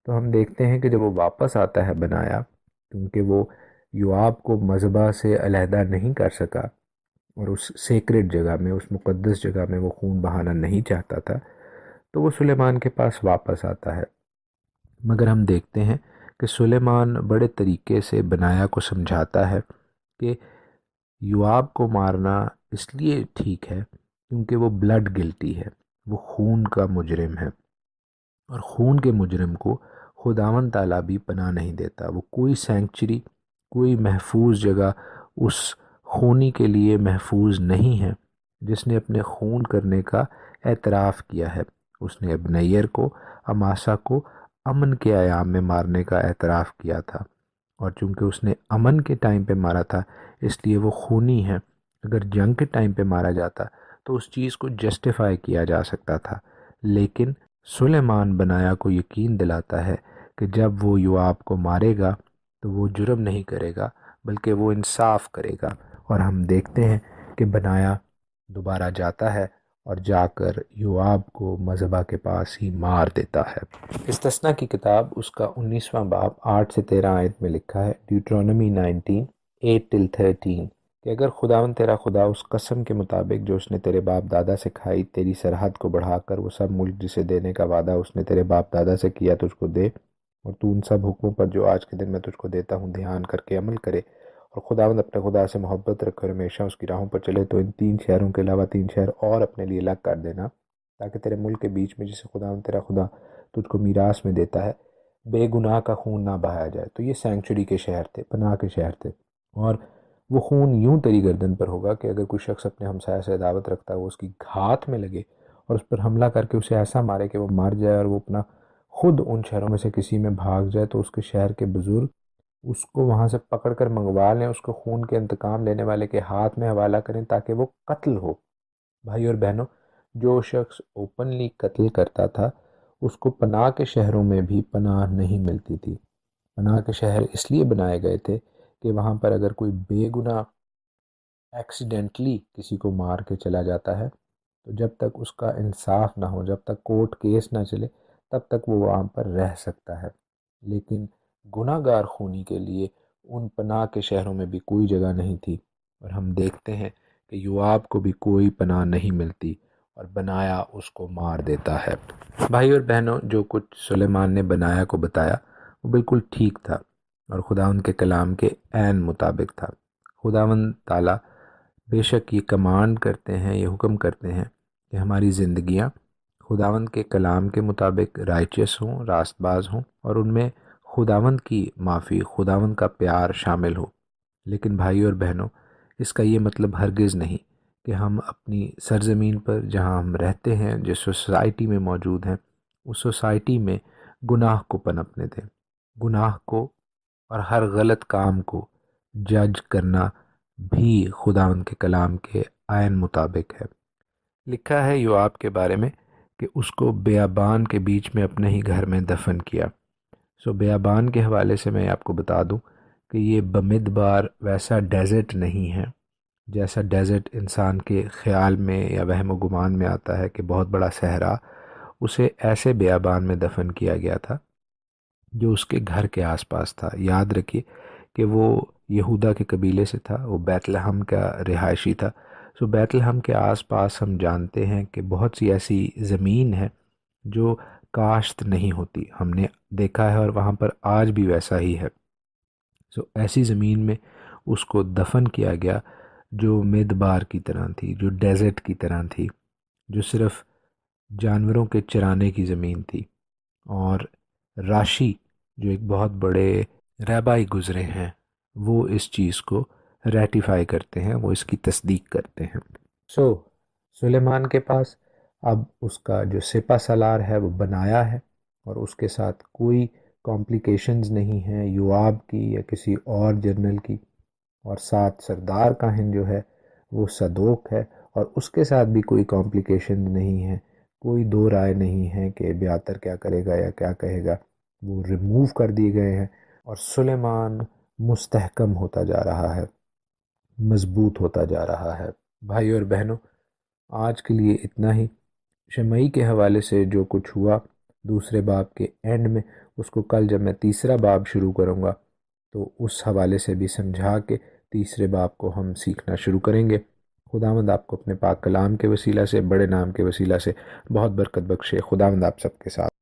تو ہم دیکھتے ہیں کہ جب وہ واپس آتا ہے بنایا، کیونکہ وہ یوآب کو مذبح سے علیحدہ نہیں کر سکا اور اس سیکرٹ جگہ میں، اس مقدس جگہ میں وہ خون بہانا نہیں چاہتا تھا، تو وہ سلیمان کے پاس واپس آتا ہے۔ مگر ہم دیکھتے ہیں کہ سلیمان بڑے طریقے سے بنایا کو سمجھاتا ہے کہ یوآب کو مارنا اس لیے ٹھیک ہے کیونکہ وہ بلڈ گلٹی ہے، وہ خون کا مجرم ہے، اور خون کے مجرم کو خداوند تعالیٰ بھی پناہ نہیں دیتا۔ وہ کوئی سینکچری، کوئی محفوظ جگہ اس خونی کے لیے محفوظ نہیں ہے جس نے اپنے خون کرنے کا اعتراف کیا ہے۔ اس نے ابنیر کو، اماسا کو امن کے ایام میں مارنے کا اعتراف کیا تھا، اور چونکہ اس نے امن کے ٹائم پہ مارا تھا اس لیے وہ خونی ہے۔ اگر جنگ کے ٹائم پہ مارا جاتا تو اس چیز کو جسٹیفائی کیا جا سکتا تھا، لیکن سلیمان بنایا کو یقین دلاتا ہے کہ جب وہ یوآب کو مارے گا تو وہ جرم نہیں کرے گا بلکہ وہ انصاف کرے گا، اور ہم دیکھتے ہیں کہ بنایا دوبارہ جاتا ہے اور جا کر یوآب کو مذبح کے پاس ہی مار دیتا ہے۔ استثنا کی کتاب اس کا 19واں باب 8 سے 13 آیت میں لکھا ہے، ڈیوٹرونومی 19 8-13، کہ اگر خداوند تیرا خدا اس قسم کے مطابق جو اس نے تیرے باپ دادا سے کھائی، تیری سرحد کو بڑھا کر وہ سب ملک جسے دینے کا وعدہ اس نے تیرے باپ دادا سے کیا تجھ کو دے، اور تو ان سب حکموں پر جو آج کے دن میں تجھ کو دیتا ہوں دھیان کر کے عمل کرے اور خداوند اپنے خدا سے محبت رکھے اور ہمیشہ اس کی راہوں پر چلے تو ان 3 شہروں کے علاوہ 3 شہر اور اپنے لیے الگ کر دینا، تاکہ تیرے ملک کے بیچ میں جسے خداوند تیرا خدا تجھ کو میراث میں دیتا ہے بے گناہ کا خون نہ بہایا جائے۔ تو یہ سینکچری کے شہر تھے، پناہ کے شہر تھے، اور وہ خون یوں تیری گردن پر ہوگا کہ اگر کوئی شخص اپنے ہمسایہ سے عداوت رکھتا ہے وہ اس کی گھات میں لگے اور اس پر حملہ کر کے اسے ایسا مارے کہ وہ مر جائے اور وہ اپنا خود ان شہروں میں سے کسی میں بھاگ جائے، تو اس کے شہر کے بزرگ اس کو وہاں سے پکڑ کر منگوا لیں، اس کو خون کے انتقام لینے والے کے ہاتھ میں حوالہ کریں تاکہ وہ قتل ہو۔ بھائی اور بہنوں، جو شخص اوپنلی قتل کرتا تھا اس کو پناہ کے شہروں میں بھی پناہ نہیں ملتی تھی۔ پناہ کے شہر اس لیے بنائے گئے تھے کہ وہاں پر اگر کوئی بے گناہ ایکسیڈنٹلی کسی کو مار کے چلا جاتا ہے تو جب تک اس کا انصاف نہ ہو، جب تک کورٹ کیس نہ چلے، تب تک وہ وہاں پر رہ سکتا ہے، لیکن گناہ گار خونی کے لیے ان پناہ کے شہروں میں بھی کوئی جگہ نہیں تھی۔ اور ہم دیکھتے ہیں کہ یوآب کو بھی کوئی پناہ نہیں ملتی اور بنایا اس کو مار دیتا ہے۔ بھائی اور بہنوں، جو کچھ سلیمان نے بنایا کو بتایا وہ بالکل ٹھیک تھا اور خداوند کے کلام کے عین مطابق تھا۔ خداوند تعالیٰ بے شک یہ کمانڈ کرتے ہیں، یہ حکم کرتے ہیں کہ ہماری زندگیاں خداوند کے کلام کے مطابق رائچس ہوں، راست باز ہوں، اور ان میں خداوند کی معافی، خداوند کا پیار شامل ہو۔ لیکن بھائی اور بہنوں، اس کا یہ مطلب ہرگز نہیں کہ ہم اپنی سرزمین پر جہاں ہم رہتے ہیں، جس سوسائٹی میں موجود ہیں، اس سوسائٹی میں گناہ کو پنپنے دیں۔ گناہ کو اور ہر غلط کام کو جج کرنا بھی خداوند کے کلام کے عین مطابق ہے۔ لکھا ہے یوآب کے بارے میں کہ اس کو بیابان کے بیچ میں اپنے ہی گھر میں دفن کیا۔ بیابان کے حوالے سے میں آپ کو بتا دوں کہ یہ بمدبار ویسا ڈیزرٹ نہیں ہے جیسا ڈیزرٹ انسان کے خیال میں یا وہم و گمان میں آتا ہے کہ بہت بڑا صحرا۔ اسے ایسے بیابان میں دفن کیا گیا تھا جو اس کے گھر کے آس پاس تھا۔ یاد رکھیے کہ وہ یہودا کے قبیلے سے تھا، وہ بیت لحم کا رہائشی تھا۔ بیت لحم کے آس پاس ہم جانتے ہیں کہ بہت سی ایسی زمین ہے جو کاشت نہیں ہوتی، ہم نے دیکھا ہے، اور وہاں پر آج بھی ویسا ہی ہے۔ ایسی زمین میں اس کو دفن کیا گیا جو مدبار کی طرح تھی، جو ڈیزرٹ کی طرح تھی، جو صرف جانوروں کے چرانے کی زمین تھی۔ اور راشی جو ایک بہت بڑے رہبائی گزرے ہیں وہ اس چیز کو ریٹیفائی کرتے ہیں، وہ اس کی تصدیق کرتے ہیں۔ سلیمان کے پاس اب اس کا جو سپہ سالار ہے وہ بنایا ہے اور اس کے ساتھ کوئی کمپلیکیشنز نہیں ہیں یوآب کی یا کسی اور جنرل کی، اور ساتھ سردار کا ہن جو ہے وہ صدوق ہے اور اس کے ساتھ بھی کوئی کمپلیکیشن نہیں ہے، کوئی دو رائے نہیں ہے کہ بیاتر کیا کرے گا یا کیا کہے گا، وہ ریموو کر دیے گئے ہیں اور سلیمان مستحکم ہوتا جا رہا ہے، مضبوط ہوتا جا رہا ہے۔ بھائی اور بہنوں، آج کے لیے اتنا ہی۔ شمعی کے حوالے سے جو کچھ ہوا دوسرے باب کے اینڈ میں، اس کو کل جب میں تیسرا باب شروع کروں گا تو اس حوالے سے بھی سمجھا کے تیسرے باب کو ہم سیکھنا شروع کریں گے۔ خداوند آپ کو اپنے پاک کلام کے وسیلہ سے، بڑے نام کے وسیلہ سے بہت برکت بخشے۔ خداوند آپ سب کے ساتھ۔